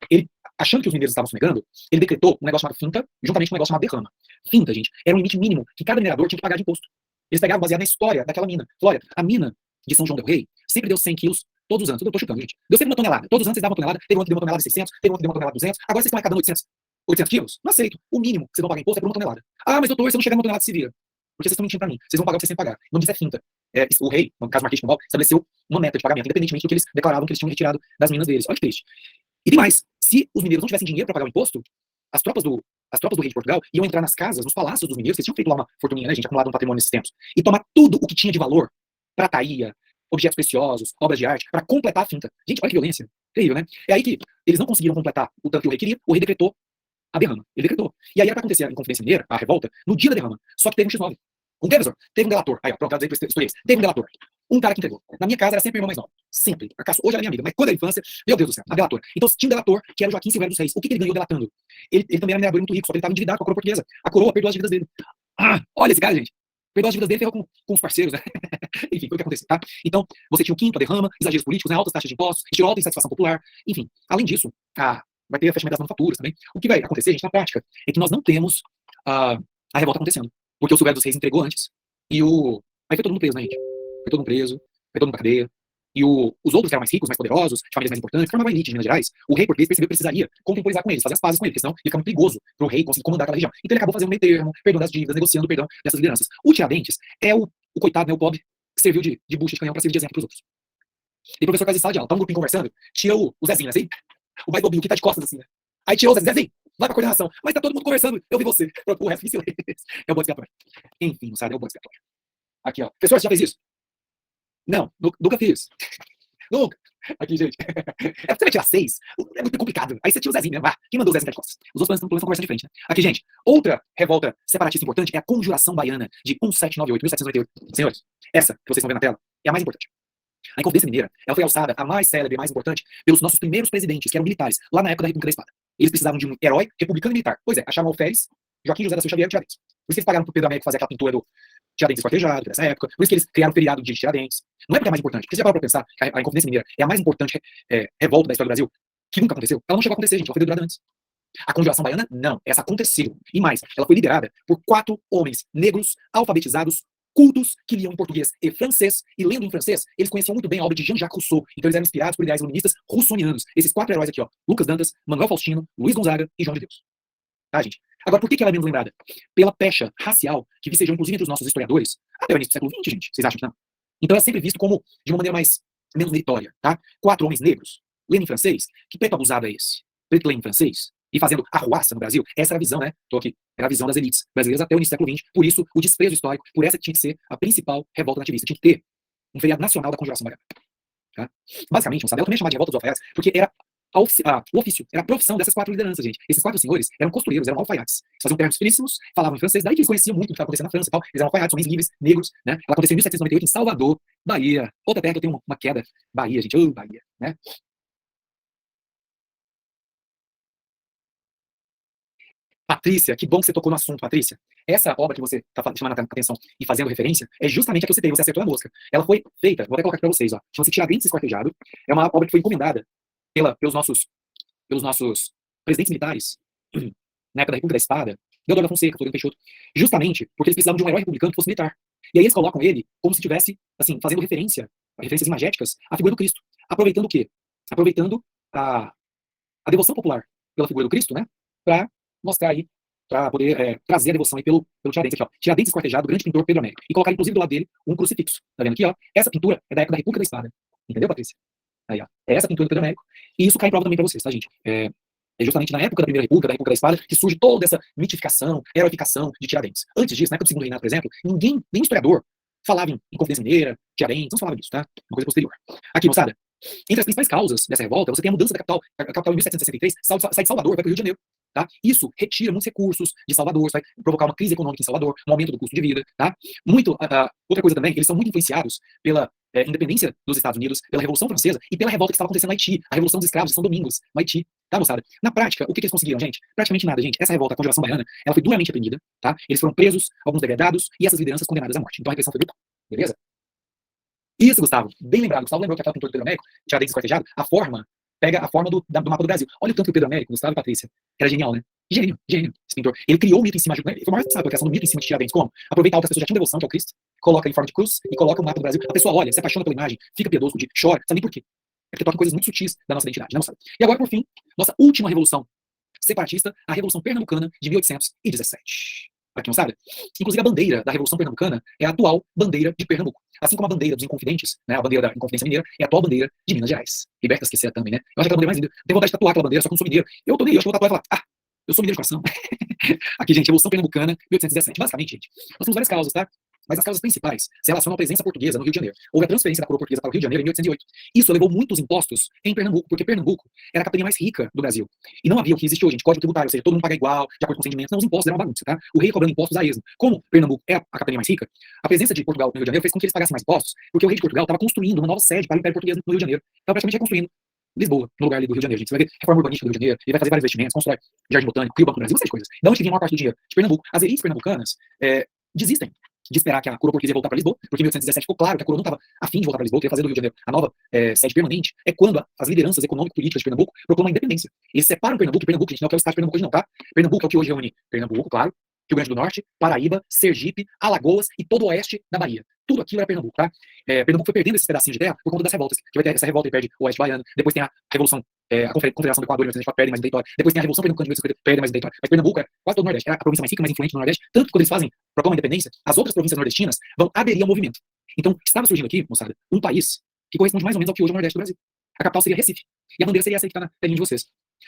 Ele, achando que os mineiros estavam sonegando, ele decretou um negócio chamado finta, juntamente com um negócio chamado derrama. Finta, gente, era um limite mínimo que cada minerador tinha que pagar de imposto. Eles pegavam baseado na história daquela mina. Falaram, olha, a mina de São João del Rei sempre deu 100 quilos todos os anos. Eu tô chutando, gente. Deu sempre uma tonelada. Todos os anos vocês davam uma tonelada, teve um que deu uma tonelada de 600, teve um que deu uma tonelada de 200, agora vocês estão arrecadando 800 quilos? Não aceito. O mínimo que vocês vão pagar imposto é por uma tonelada. Ah, mas doutor, se eu não chegar numa tonelada, se vira. Porque vocês estão mentindo pra mim. Vocês vão pagar o que vocês têm que pagar. Não diz é finta. O rei, no caso Marquês de Pombal, estabeleceu uma meta de pagamento, independentemente do que eles declaravam que eles tinham retirado das minas deles. Olha que triste. E tem mais, se os mineiros não tivessem dinheiro para pagar o imposto, as tropas do, as tropas do rei de Portugal iam entrar nas casas, nos palácios dos mineiros, que eles tinham feito lá uma fortuninha, né, gente, acumulado um patrimônio nesses tempos, e tomar tudo o que tinha de valor, prataria, objetos preciosos, obras de arte, para completar a finta. Gente, olha que violência. Terrível, né? É aí que eles não conseguiram completar o tanto que o rei queria, o rei decretou a derrama. Ele decretou. E aí era para acontecer a Inconfidência Mineira, a revolta, no dia da derrama. Só que teve um X9. Um professor, teve um delator. Aí, ó, pronto, dizer para os teve um delator. Um cara que entregou. Na minha casa era sempre a irmã mais nova. Sempre. Acaso, hoje ela é minha amiga, mas quando era infância, meu Deus do céu, a delator. Então tinha um delator, que era o Joaquim Silveira dos Reis. O que ele ganhou delatando? Ele também era minerador muito rico, só que ele estava endividado com a coroa portuguesa. A coroa perdoou as dívidas dele. Ah, olha esse cara, gente. Perdoou as dívidas dele, ferrou com os parceiros, né? Enfim, foi o que aconteceu, tá? Então, você tinha o quinto, a derrama, exageros políticos, né, altas taxas de impostos, estirou alta insatisfação popular. Enfim, além disso, vai ter a fechamento das manufaturas também. O que vai acontecer, gente, na prática, é que nós não temos a revolta acontecendo. Porque o Silvério dos Reis entregou antes, e aí foi todo mundo preso, né, gente? Foi todo mundo preso, foi todo mundo pra cadeia. E os outros que eram mais ricos, mais poderosos, de famílias mais importantes, formavam a elite de Minas Gerais. O rei português percebeu que precisaria contemporizar com eles, fazer as pazes com eles, porque senão ia ficar muito perigoso para o rei conseguir comandar aquela região. Então ele acabou fazendo um meio termo, perdoando as dívidas, negociando o perdão dessas lideranças. O Tiradentes é o coitado, né, o pobre, que serviu de bucha de canhão para servir de exemplo para os outros. E o professor quase em sala de aula, tá um grupinho conversando, tira o Zezinho, assim, o mais bobinho, que tá de costas assim, né? Aí tirou o Zezinho, vai pra coordenação. Mas tá todo mundo conversando, eu vi você. Pronto, o resto em silêncio. É o bode expiatório. Enfim, não sabe, é o bode expiatório. Aqui, ó. Professor, você já fez isso? Não, nunca fiz. Nunca. Aqui, gente. É porque você vai tirar 6, é muito complicado. Aí você tira o Zezinho mesmo. Quem mandou o Zezinho de costas? Os outros estão conversando de frente, né? Aqui, gente. Outra revolta separatista importante é a Conjuração Baiana de 1798. Senhores, essa que vocês estão vendo na tela é a mais importante. A Inconfidência Mineira, ela foi alçada, a mais célebre e mais importante, pelos nossos primeiros presidentes, que eram militares, lá na época da República da Espada. Eles precisavam de um herói republicano e militar. Pois é, acharam Alferes, Joaquim José da Silva Xavier e Tiradentes. Por isso que eles pagaram pro Pedro Américo fazer aquela pintura do Tiradentes esquartejado, nessa época. Por isso que eles criaram o feriado de Tiradentes. Não é porque é mais importante, porque você já parou pra pensar que a Inconfidência Mineira é a mais importante revolta da história do Brasil, que nunca aconteceu. Ela não chegou a acontecer, gente, ela foi dedurada antes. A Conjuração Baiana, não. Essa aconteceu. E mais, ela foi liderada por 4 homens negros, alfabetizados, cultos, que liam em português e francês, e lendo em francês, eles conheciam muito bem a obra de Jean-Jacques Rousseau. Então eles eram inspirados por ideais iluministas russonianos. Esses 4 heróis aqui, ó. Lucas Dantas, Manuel Faustino, Luiz Gonzaga e João de Deus. Tá, gente? Agora, por que ela é menos lembrada? Pela pecha racial que vicejou, inclusive, entre os nossos historiadores, até o início do século XX, gente. Vocês acham que não? Então é sempre visto como de uma maneira menos meritória, tá? 4 homens negros, lendo em francês. Que preto abusado é esse? Preto lendo em francês? E fazendo arruaça no Brasil. Essa era a visão, né? Tô aqui. Era a visão das elites brasileiras até o início do século XX. Por isso, o desprezo histórico, por essa que tinha que ser a principal revolta nativista. Tinha que ter um feriado nacional da Conjuração Baiana. Tá? Basicamente, ela também é chamada de revolta dos alfaiates, porque era o ofício, era a profissão dessas 4 lideranças, gente. Esses 4 senhores eram costureiros, eram alfaiates. Eles faziam ternos finíssimos, falavam em francês, daí que eles conheciam muito o que estava acontecendo na França e tal. Eles eram alfaiates, homens livres, negros, né? Ela aconteceu em 1798 em Salvador, Bahia. Outra terra que eu tenho uma queda. Bahia, gente. Ô, Bahia, né? Patrícia, que bom que você tocou no assunto, Patrícia. Essa obra que você está chamando a atenção e fazendo referência é justamente a que eu citei, você acertou a mosca. Ela foi feita, vou até colocar aqui para vocês, ó. Chama-se Tiradentes Esquartejado. É uma obra que foi encomendada pelos nossos presidentes militares, na época da República da Espada, Deodoro da Fonseca, Floriano Peixoto, justamente porque eles precisavam de um herói republicano que fosse militar. E aí eles colocam ele como se estivesse, assim, fazendo referências imagéticas à figura do Cristo. Aproveitando o quê? Aproveitando a devoção popular pela figura do Cristo, né? Para mostrar aí, para poder trazer a devoção aí pelo Tiradentes aqui, ó. Tiradentes Esquartejado, grande pintor Pedro Américo. E colocar, inclusive, do lado dele um crucifixo. Tá vendo aqui, ó? Essa pintura é da época da República da Espada. Entendeu, Patrícia? Aí, ó. É essa pintura do Pedro Américo. E isso cai em prova também para vocês, tá, gente? É justamente na época da Primeira República, da República da Espada, que surge toda essa mitificação, heroificação de Tiradentes. Antes disso, na época do Segundo Reinado, por exemplo, ninguém, nem historiador, falava em Inconfidência Mineira, Tiradentes, não se falava disso, tá? Uma coisa posterior. Aqui, moçada, entre as principais causas dessa revolta, você tem a mudança da capital. A capital, em 1763, sai de Salvador, vai para o Rio de Janeiro. Tá? Isso retira muitos recursos de Salvador, vai provocar uma crise econômica em Salvador, um aumento do custo de vida. Tá? Outra coisa também, eles são muito influenciados pela independência dos Estados Unidos, pela Revolução Francesa e pela revolta que estava acontecendo no Haiti, a Revolução dos Escravos de São Domingos, no Haiti. Tá, moçada? Na prática, o que eles conseguiram, gente? Praticamente nada, gente. Essa revolta, a Conjuração Baiana, ela foi duramente reprimida. Tá? Eles foram presos, alguns degradados e essas lideranças condenadas à morte. Então a repressão foi brutal. Beleza? Isso, Gustavo. Bem lembrado. Gustavo lembrou que aquela pintura do Pedro Américo, Tiradentes Esquartejado, pega a forma do mapa do Brasil. Olha o tanto que o Pedro Américo, Gustavo e Patrícia, era genial, né? Gênio, esse pintor. Ele criou o mito em cima, ele foi o maior responsável pela criação do mito em cima de Tiradentes. Como? Aproveitar que as pessoas já tinham devoção, que é o Cristo, coloca em forma de cruz e coloca o mapa do Brasil. A pessoa olha, se apaixona pela imagem, fica piedoso, chora, sabe nem por quê. É porque toca coisas muito sutis da nossa identidade, né, moçada? E agora, por fim, nossa última revolução separatista, a Revolução Pernambucana de 1817. aqui, moçada. Inclusive, a bandeira da Revolução Pernambucana é a atual bandeira de Pernambuco. Assim como a bandeira dos Inconfidentes, né, a bandeira da Inconfidência Mineira, é a atual bandeira de Minas Gerais. Liberta esquecer também, né? Eu acho aquela bandeira mais linda. Tenho vontade de tatuar aquela bandeira, só que eu não sou mineiro. Eu tô nem, eu acho que eu vou tatuar e falar, eu sou mineiro de coração. Aqui, gente, Revolução Pernambucana, 1817. Basicamente, gente, nós temos várias causas, tá? Mas as causas principais se relacionam à presença portuguesa no Rio de Janeiro. Houve a transferência da coroa portuguesa para o Rio de Janeiro em 1808. Isso elevou muitos impostos em Pernambuco, porque Pernambuco era a capitania mais rica do Brasil. E não havia o que existe hoje, gente, código tributário, ou seja, todo mundo paga igual, de acordo com os rendimentos. Não, os impostos eram uma bagunça, tá? O rei cobrando impostos a esmo. Como Pernambuco é a capitania mais rica, a presença de Portugal no Rio de Janeiro fez com que eles pagassem mais impostos, porque o rei de Portugal estava construindo uma nova sede para o Império Português no Rio de Janeiro. Estava praticamente reconstruindo Lisboa, no lugar ali do Rio de Janeiro, gente. Você vai ver reforma urbanística do Rio de Janeiro, ele vai fazer vários investimentos, constrói Jardim Botânico, Rio Banco do Brasil, essas coisas. Da onde que vinha a maior parte do dinheiro? De Pernambuco. As elites pernambucanas desistem de esperar que a coroa portuguesa ia voltar para Lisboa, porque em 1817 ficou claro que a coroa não estava afim de voltar para Lisboa, queria fazer do Rio de Janeiro a nova sede permanente. É quando as lideranças econômico-políticas de Pernambuco proclamam a independência. Eles separam Pernambuco, e Pernambuco, gente, não é o que é o estado de Pernambuco hoje não, tá? Pernambuco é o que hoje reúne Pernambuco, claro, Rio Grande do Norte, Paraíba, Sergipe, Alagoas e todo o oeste da Bahia. Tudo aquilo era Pernambuco, tá? Pernambuco foi perdendo esses pedacinhos de terra por conta das revoltas, que vai ter essa revolta e perde o oeste baiano, depois tem a Revolução, a Confederação do Equador em 1804, perde mais um território, depois tem a Revolução Pernambucana de 1850, perde mais um território, mas Pernambuco é quase todo o Nordeste, é a província mais rica, mais influente do Nordeste, tanto que quando eles proclamam a independência, as outras províncias nordestinas vão aderir ao movimento. Então, estava surgindo aqui, moçada, um país que corresponde mais ou menos ao que hoje é o Nordeste do Brasil. A capital seria Recife, e a bandeira seria essa aí que está na telinha de vocês.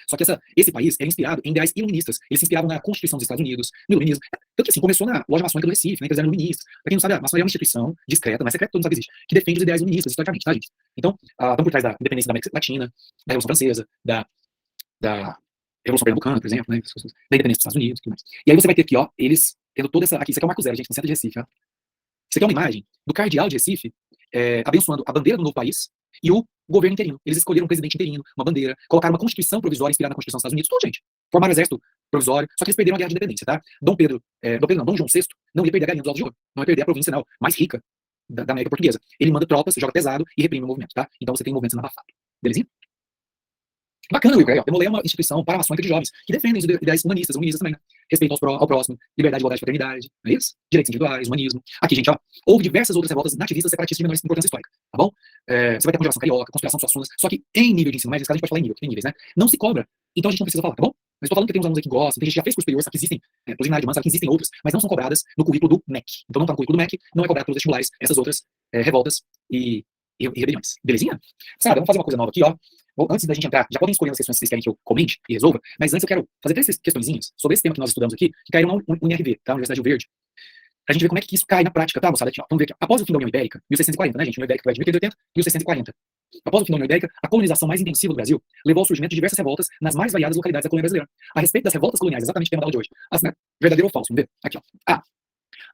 Só que esse país era inspirado em ideais iluministas. Eles se inspiravam na Constituição dos Estados Unidos, no iluminismo. Tanto que assim, começou na loja maçônica do Recife, né, que eles eram iluministas. Pra quem não sabe, a maçonaria é uma instituição discreta, mas secreta, todo mundo sabe que existe, que defende os ideais iluministas, historicamente, tá, gente? Então, estão por trás da independência da América Latina, da Revolução Francesa, da Revolução Pernambucana, por exemplo, né, da independência dos Estados Unidos, tudo mais. E aí você vai ter aqui, ó, eles tendo toda essa. Aqui, isso aqui é o Marco Zero, gente, no centro de Recife, ó. Isso aqui é uma imagem do cardeal de Recife abençoando a bandeira do novo país e o governo interino. Eles escolheram um presidente interino, uma bandeira, colocaram uma constituição provisória inspirada na Constituição dos Estados Unidos, tudo, gente. Formaram um exército provisório, só que eles perderam a guerra de independência, tá? Dom João VI não ia perder a galinha dos ovos de ouro, não ia perder a província não, mais rica da América Portuguesa. Ele manda tropas, joga pesado e reprime o movimento, tá? Então você tem um movimento sendo abafado. Belezinha? Bacana, Will, Demolei é uma instituição paramaçônica de jovens que defendem os ideais humanistas também, né? Respeito ao próximo, liberdade, igualdade, fraternidade, não é isso? Direitos individuais, humanismo. Aqui, gente, ó, houve diversas outras revoltas nativistas separatistas de menor importância histórica, tá bom? Você vai ter a Congelação Carioca, Conspiração Suassunas, só que em nível de ensino, mas nesse caso a gente pode falar em nível, que tem níveis, né? Não se cobra, então a gente não precisa falar, tá bom? Mas estou falando que tem uns alunos aí que gostam, tem gente que já fez curso superior, sabe que existem, inclusive na área de humanas, sabe que existem outras, mas não são cobradas no currículo do MEC. Então não tá no currículo do MEC, não é cobrado pelos vestibulares, essas outras revoltas e rebeliões. Belezinha? Sabe, vamos fazer uma coisa nova aqui, ó. Bom, antes da gente entrar, já podem escolher as questões que vocês querem que eu comente e resolva, mas antes eu quero fazer 3 questõezinhas sobre esse tema que nós estudamos aqui, que caíram na UniRV, tá? Universidade Rio Verde. Pra gente ver como é que isso cai na prática, tá, moçada? Aqui, ó, vamos ver aqui. Após o fim da União Ibérica, 1640, né, gente? A União Ibérica vai de 1580 e 1640. Após o fim da União Ibérica, a colonização mais intensiva do Brasil levou ao surgimento de diversas revoltas nas mais variadas localidades da colônia brasileira. A respeito das revoltas coloniais, exatamente o tema da aula de hoje. Né? Verdadeiro ou falso? Vamos ver? Aqui, ó.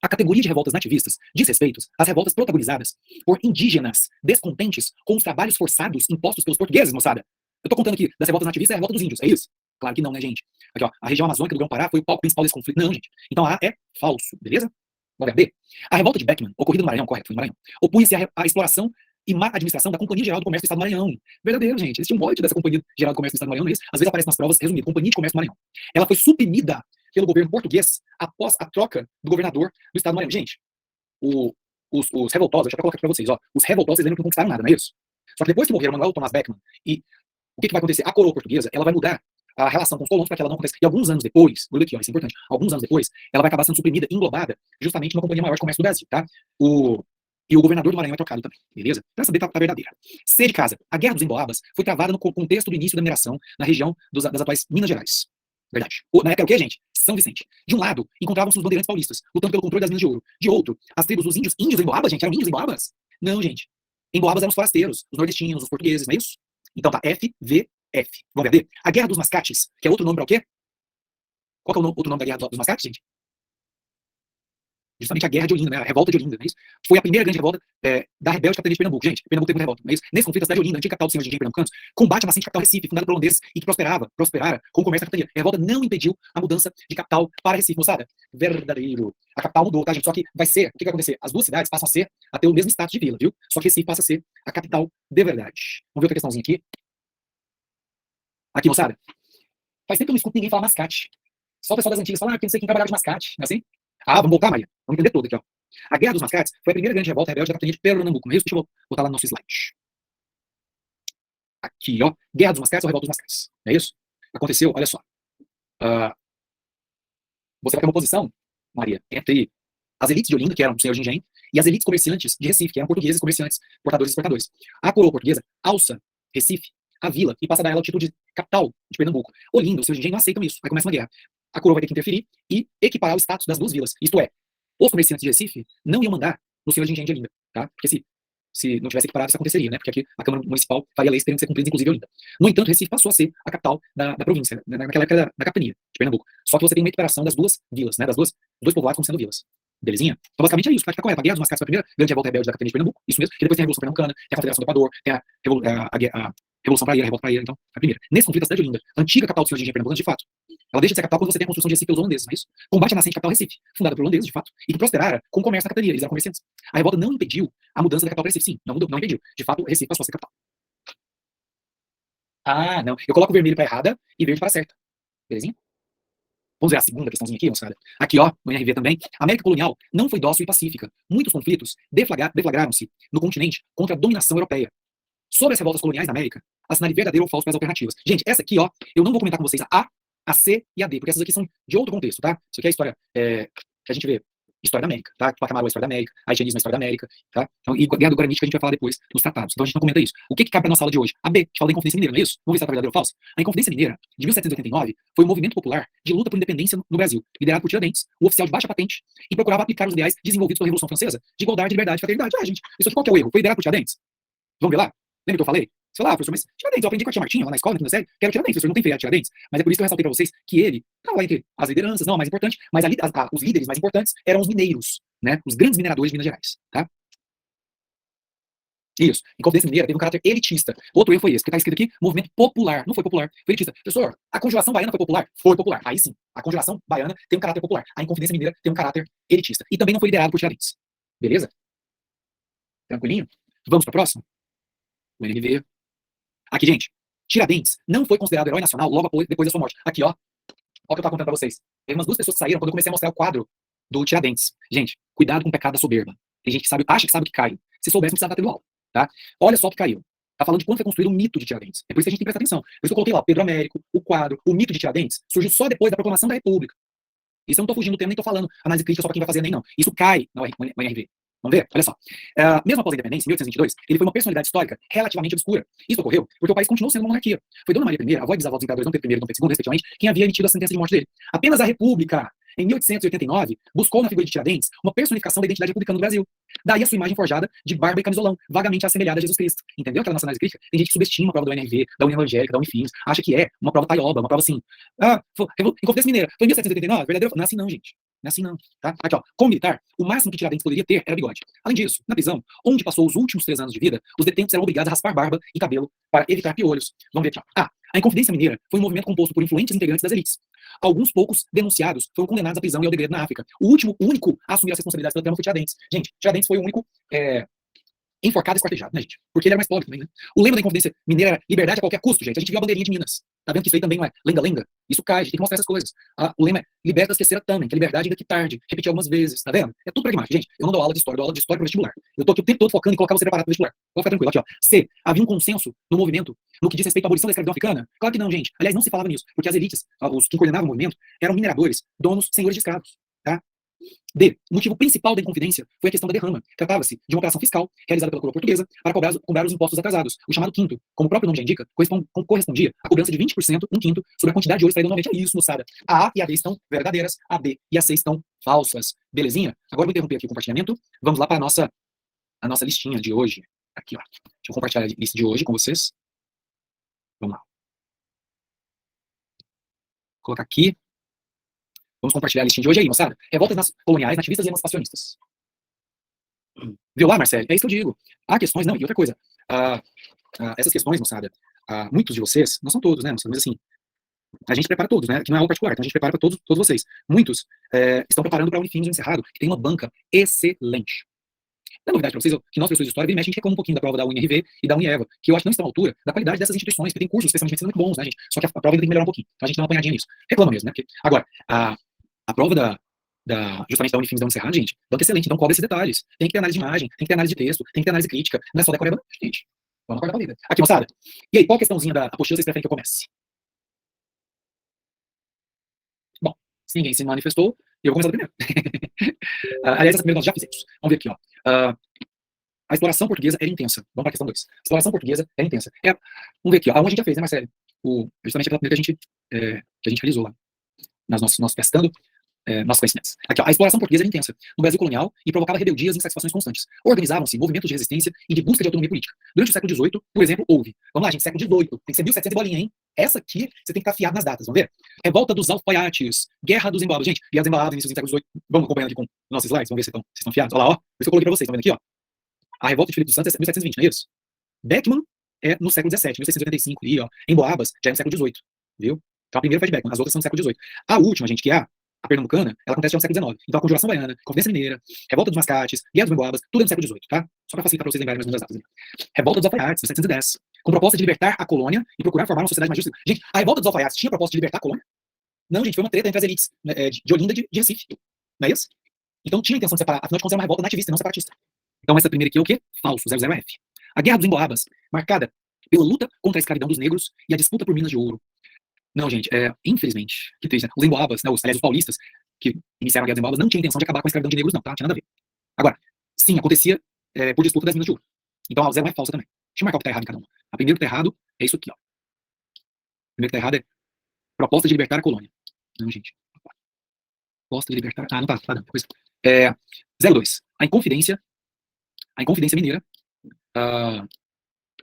A categoria de revoltas nativistas diz respeito às revoltas protagonizadas por indígenas descontentes com os trabalhos forçados impostos pelos portugueses, moçada. Eu tô contando aqui das revoltas nativistas, é a revolta dos índios, é isso? Claro que não, né, gente? Aqui, ó, a região amazônica do Grão-Pará foi o palco principal desse conflito. Não, gente. Então A é falso, beleza? Vamos ver B. A revolta de Beckman, ocorrida no Maranhão, correto, foi no Maranhão, opunha-se à exploração e má administração da Companhia Geral do Comércio do Estado do Maranhão. Verdadeiro, gente. Existe um monte dessa Companhia Geral do Comércio do Estado do Maranhão, não é isso? Às vezes aparece nas provas, resumido, Companhia de Comércio do Maranhão. Ela foi suprimida pelo governo português após a troca do governador do Estado do Maranhão. Gente, os revoltosos, deixa eu colocar aqui pra vocês, ó. Os revoltosos, vocês lembram que não conquistaram nada, não é isso? Só que depois que morreram Manuel Tomás Beckman, e o que vai acontecer? A coroa portuguesa, ela vai mudar a relação com os colonos para que ela não aconteça. E alguns anos depois, olha aqui, ó, isso é importante, alguns anos depois, ela vai acabar sendo suprimida, englobada, justamente numa companhia maior de comércio do Brasil, tá? E o governador do Maranhão é trocado também, beleza? Pra saber a verdadeira. C de casa. A Guerra dos Emboabas foi travada no contexto do início da mineração na região das atuais Minas Gerais. Verdade. Na época era o quê, gente? São Vicente. De um lado, encontravam-se os bandeirantes paulistas, lutando pelo controle das minas de ouro. De outro, as tribos dos índios. Índios Emboabas, gente? Eram índios Emboabas? Não, gente. Emboabas eram os forasteiros, os nordestinos, os portugueses, não é isso? Então tá, F, V, F. Vamos ver a D? A Guerra dos Mascates, que é outro nome para o quê? Qual que é o outro nome da Guerra dos Mascates, gente? Justamente a Guerra de Olinda, né? A Revolta de Olinda, não é isso? Foi a primeira grande revolta da rebelde capitania de Pernambuco. Gente, Pernambuco teve muita revolta, não é isso? Nesse conflito, a cidade de Olinda, antiga capital dos senhores de engenho pernambucanos, combate a nascente capital Recife, fundada por holandeses e que prosperara com o comércio da capitania. A revolta não impediu a mudança de capital para Recife, moçada. Verdadeiro. A capital mudou, tá, gente? Só que vai ser, o que vai acontecer? As duas cidades passam a ter o mesmo status de vila, viu? Só que Recife passa a ser a capital de verdade. Vamos ver outra questãozinha aqui. Aqui, moçada. Faz tempo que eu não escuto ninguém falar mascate. Só o pessoal das antigas fala, que não sei quem trabalhava de mascate, não é assim? Vamos voltar, Maria. Vamos entender tudo aqui, ó. A Guerra dos Mascates foi a primeira grande revolta rebelde da capitania de Pernambuco. Mas isso, deixa eu botar lá no nosso slide. Aqui, ó. Guerra dos Mascates ou Revolta dos Mascates. É isso? Aconteceu, olha só. Você vai ter uma oposição Maria, entre as elites de Olinda, que eram o senhor de engenho, e as elites comerciantes de Recife, que eram portugueses, comerciantes, portadores e exportadores. A coroa portuguesa alça Recife, a vila, e passa a dar ela o título de capital de Pernambuco. Olinda, os senhores de engenho não aceitam isso. Aí começa uma guerra. A coroa vai ter que interferir e equiparar o status das duas vilas. Isto é, os comerciantes de Recife não iam mandar no senhor de engenho de Olinda, tá? Porque se não tivesse equiparado, isso aconteceria, né? Porque aqui a Câmara Municipal faria leis que teriam que ser cumpridas, inclusive em Olinda. No entanto, Recife passou a ser a capital da província, né? Naquela época da capitania de Pernambuco. Só que você tem uma equiparação das duas vilas, né? Dos dois povoados como sendo vilas. Belezinha? Então, basicamente é isso, tá correto. A Guerra dos Mascates foi a primeira grande revolta rebelde da capitania de Pernambuco, isso mesmo, que depois tem a Revolução Pernambucana, tem a Confederação do Equador, tem a Revolução Praieira, a Revolta Praieira, então, a primeira. Nesse conflito, a cidade de Olinda, antiga capital do senhor de engenho pernambucano, de fato, ela deixa de ser capital quando você tem a construção de Recife pelos holandeses, não é isso? Combate a nascente capital Recife, fundada por holandeses, de fato, e que prosperara com o comércio na capitania, eles eram comerciantes. A revolta não impediu a mudança da capital para Recife, sim, não mudou, não impediu. De fato, Recife passou a ser capital. Ah, não. Eu coloco vermelho para errada e verde para certa. Belezinha? Vamos ver a segunda questãozinha aqui, moçada. Aqui, ó, no NRV também. A América colonial não foi dócil e pacífica. Muitos conflitos deflagraram-se no continente contra a dominação europeia. Sobre as revoltas coloniais da América, assinale verdadeiro ou falso para as alternativas. Gente, essa aqui, ó, eu não vou comentar com vocês a A, a C e a D, porque essas aqui são de outro contexto, tá? Isso aqui é a história que a gente vê. História da América, tá? Tupac Amaru é a história da América, haitianismo é a história da América, tá? Então, e Guerra do Granite que a gente vai falar depois nos tratados. Então a gente não comenta isso. O que cabe para nossa aula de hoje? A B, que fala da Inconfidência Mineira, não é isso? Vamos ver se ela é verdadeira ou falsa? A Inconfidência Mineira, de 1789, foi um movimento popular de luta por independência no Brasil, liderado por Tiradentes, um oficial de baixa patente, e procurava aplicar os ideais desenvolvidos pela Revolução Francesa de igualdade, liberdade e fraternidade. Ah, gente, isso aqui qual que é o erro? Foi liderado por Tiradentes? Vamos ver lá? Lembra que eu falei? Sei lá, professor, mas Tiradentes, eu aprendi com a tia Martinha lá na escola, na quinta série, que era Tiradentes, professor, não tem feriado Tiradentes, mas é por isso que eu ressaltei pra vocês que ele estava lá entre as lideranças, não a mais importante, mas ali, os líderes mais importantes eram os mineiros, né? Os grandes mineradores de Minas Gerais, tá? Isso. Inconfidência Mineira teve um caráter elitista. Outro erro foi esse, que tá escrito aqui, movimento popular. Não foi popular, foi elitista. Professor, a Conjuração Baiana foi popular? Foi popular. Aí sim, a Conjuração Baiana tem um caráter popular. A Inconfidência Mineira tem um caráter elitista. E também não foi liderado por Tiradentes. Beleza? Tranquilinho? Vamos pra próxima? O NRV. Aqui, gente. Tiradentes não foi considerado herói nacional logo depois da sua morte. Aqui, ó. Ó o que eu tava contando pra vocês. Teve umas duas pessoas que saíram quando eu comecei a mostrar o quadro do Tiradentes. Gente, cuidado com o pecado da soberba. Tem gente que sabe, acha que sabe o que caiu. Se soubesse, não precisava estar tendo aula, tá? Olha só o que caiu. Tá falando de quando foi construído o mito de Tiradentes. É por isso que a gente tem que prestar atenção. Por isso que eu coloquei lá, Pedro Américo, o quadro, o mito de Tiradentes, surgiu só depois da proclamação da República. Isso eu não tô fugindo do tema, nem tô falando análise crítica só pra quem vai fazer nem não. Isso cai no NRV. Vamos ver? Olha só. Mesmo após a independência, em 1822, ele foi uma personalidade histórica relativamente obscura. Isso ocorreu porque o país continuou sendo uma monarquia. Foi Dona Maria I, avó e bisavó dos imperadores Dom Pedro I e Dom Pedro II, respectivamente, quem havia emitido a sentença de morte dele. Apenas a República, em 1889, buscou na figura de Tiradentes uma personificação da identidade republicana do Brasil. Daí a sua imagem forjada de barba e camisolão, vagamente assemelhada a Jesus Cristo. Entendeu aquela nossa análise crítica? Tem gente que subestima a prova do NRV, da União Evangélica, da Unifins, acha que é uma prova taioba, uma prova assim. Inconfidência Mineira, foi em 1789, verdadeiro? Não é assim não, gente. Não é assim não, tá? Aqui, ó. Como militar, o máximo que Tiradentes poderia ter era bigode. Além disso, na prisão, onde passou os últimos 3 anos de vida, os detentos eram obrigados a raspar barba e cabelo para evitar piolhos. Vamos ver aqui, ó. A Inconfidência Mineira foi um movimento composto por influentes integrantes das elites. Alguns poucos denunciados foram condenados à prisão e ao degredo na África. O único a assumir as responsabilidades pela trama foi Tiradentes. Gente, Tiradentes foi o único enforcado e esquartejado, né, gente? Porque ele era mais pobre também, né? O lema da Inconfidência Mineira era liberdade a qualquer custo, gente. A gente viu a bandeirinha de Minas. Tá vendo que isso aí também não é lenga-lenga? Isso cai, a gente tem que mostrar essas coisas. O lema é liberta esquecer também, que é liberdade ainda que tarde. Repetir algumas vezes, tá vendo? É tudo pragmático, gente. Eu não dou aula de história, eu dou aula de história pro vestibular. Eu tô aqui o tempo todo focando em colocar você preparado pro vestibular. Vou ficar tranquilo, aqui, ó. C. Havia um consenso no movimento no que diz respeito à abolição da escravidão africana? Claro que não, gente. Aliás, não se falava nisso, porque as elites, os que coordenavam o movimento, eram mineradores, donos, senhores de escravos, tá? D. O motivo principal da Inconfidência foi a questão da derrama. Tratava-se de uma operação fiscal realizada pela coroa portuguesa para cobrar os impostos atrasados. O chamado quinto, como o próprio nome já indica, correspondia à cobrança de 20%, um quinto, sobre a quantidade de ouro extraída anualmente. É isso, moçada. A A e a D estão verdadeiras, a B e a C estão falsas. Belezinha? Agora eu vou interromper aqui o compartilhamento. Vamos lá para a nossa listinha de hoje. Aqui, ó. Deixa eu compartilhar a lista de hoje com vocês. Vamos lá. Vou colocar aqui. Vamos compartilhar a listinha de hoje aí, moçada. Revoltas coloniais, nativistas e emancipacionistas. Viu lá, Marcelo? É isso que eu digo. Há questões, não, e outra coisa. Essas questões, moçada, muitos de vocês, não são todos, né, moçada, mas assim, a gente prepara todos, né, que não é aula particular, então a gente prepara para todos vocês. Muitos estão preparando para a Unifins, o Encerrado, que tem uma banca excelente. Não é novidade para vocês que nós, professores de história, vem mexe, a gente reclama um pouquinho da prova da UNRV e da Unieva, que eu acho que não estão à altura da qualidade dessas instituições, que tem cursos, especialmente medicina, muito bons, né, gente? Só que a prova ainda tem que melhorar um pouquinho. Então a gente dá uma apanhadinha nisso. Reclama mesmo, né? Porque, agora, a prova justamente da Unifins da Unicerrado, gente, banca excelente, então cobre esses detalhes. Tem que ter análise de imagem, tem que ter análise de texto, tem que ter análise crítica, não é só decoreba, não, gente. Vamos acordar pra vida. Aqui, moçada. E aí, qual questãozinha da apostila vocês preferem que eu comece? Bom, se ninguém se manifestou, E eu vou começar do primeiro. Aliás, essa primeira nós já fizemos. Vamos ver aqui, ó. A exploração portuguesa era intensa. Vamos para a questão 2. A exploração portuguesa era intensa. Vamos ver aqui, ó. A 1 a gente já fez, né, Marcelo? Justamente aquela primeira que a gente realizou lá. Nós testando nossos conhecimentos. Aqui, ó, a exploração portuguesa era intensa no Brasil colonial e provocava rebeldias e insatisfações constantes. Organizavam-se movimentos de resistência e de busca de autonomia política. Durante o século XVIII, por exemplo, houve. Vamos lá, gente, século XVIII. Tem que ser 1700 e bolinha, hein? Essa aqui, você tem que estar afiado nas datas, vamos ver? Revolta dos alfaiates, Guerra dos Emboabas. Gente, Guerra dos Emboabas, início do século XVIII. Vamos acompanhando aqui com nossos slides, vamos ver se vocês estão afiados. Olha lá, ó. Por isso que eu coloquei pra vocês, estão vendo aqui, ó. A revolta de Filipe dos Santos é 1720, não é isso? Beckmann é no século XVII, 1685 ali, ó. Emboabas já é no século XVIII, viu? Então a primeira foi de Beckmann, as outras são do século XVIII. A última, gente, que é a pernambucana, ela acontece já no século XIX. Então a Conjuração Baiana, Confidência Mineira, Revolta dos Mascates, Guerra dos Emboabas, tudo é no século XVIII, tá? Só para facilitar para vocês lembrarem mais ou menos as datas. Revolta dos Alfaiates, 1710, com proposta de libertar a colônia e procurar formar uma sociedade mais justa. Gente, a Revolta dos Alfaiates tinha proposta de libertar a colônia? Não, gente, foi uma treta entre as elites de Olinda e de Recife. Não é isso? Então tinha a intenção de separar, afinal de contas era uma revolta nativista e não separatista. Então essa primeira aqui é o quê? Falso, 00F. A Guerra dos Emboabas, marcada pela luta contra a escravidão dos negros e a disputa por minas de ouro. Não, gente, infelizmente, que triste, né? Os Emboabas, né, aliás, os paulistas, que iniciaram a Guerra dos Emboabas, não tinham intenção de acabar com a escravidão de negros, não, tá? Não tinha nada a ver. Agora, sim, acontecia por disputa das minas de ouro. Então a 0 é falsa também. Deixa eu marcar o que tá errado em cada uma. A primeira que tá errado é isso aqui, ó. A primeira que tá errado é proposta de libertar a colônia. Não, gente. Proposta de libertar... Ah, não tá dando. Depois... 02. A Inconfidência Mineira,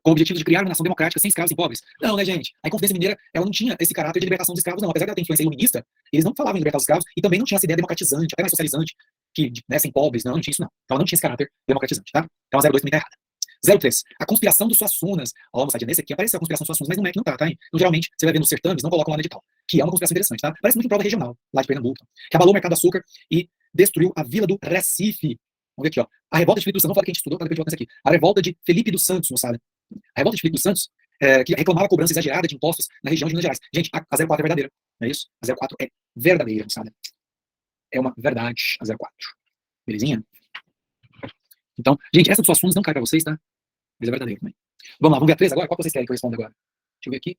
com o objetivo de criar uma nação democrática sem escravos e pobres. Não, né, gente? A Inconfidência Mineira, ela não tinha esse caráter de libertação dos escravos, não. Apesar de ela ter influência iluminista, eles não falavam em libertar os escravos e também não tinha essa ideia democratizante, até mais socializante, que, né, sem pobres, não tinha isso, não. Então ela não tinha esse caráter democratizante, tá? Então a 02 também tá errada. 03. A conspiração dos Suassunas. Ó, moçadinha, nesse aqui apareceu a conspiração dos Suassunas, mas não é que não tá, tá, hein? Então, geralmente, você vai ver nos certames, não colocam lá no edital. Que é uma conspiração interessante, tá? Parece muito em prova regional, lá de Pernambuco. Que abalou o mercado do açúcar e destruiu a vila do Recife. Vamos ver aqui, ó. A revolta de Felipe dos Santos, não fala que a gente estudou, fala que a gente volta aqui. A revolta de Felipe dos Santos, moçada. A revolta de Felipe dos Santos, que reclamava a cobrança exagerada de impostos na região de Minas Gerais. Gente, a 04 é verdadeira, não é isso? A 04 é verdadeira, moçada. É uma verdade, a 04. Belezinha? Então, gente, essa dos Suassunas não cai pra vocês, tá? Mas é verdadeiro também. Vamos lá, vamos ver a 3 agora? Qual que vocês querem que eu responda agora? Deixa eu ver aqui.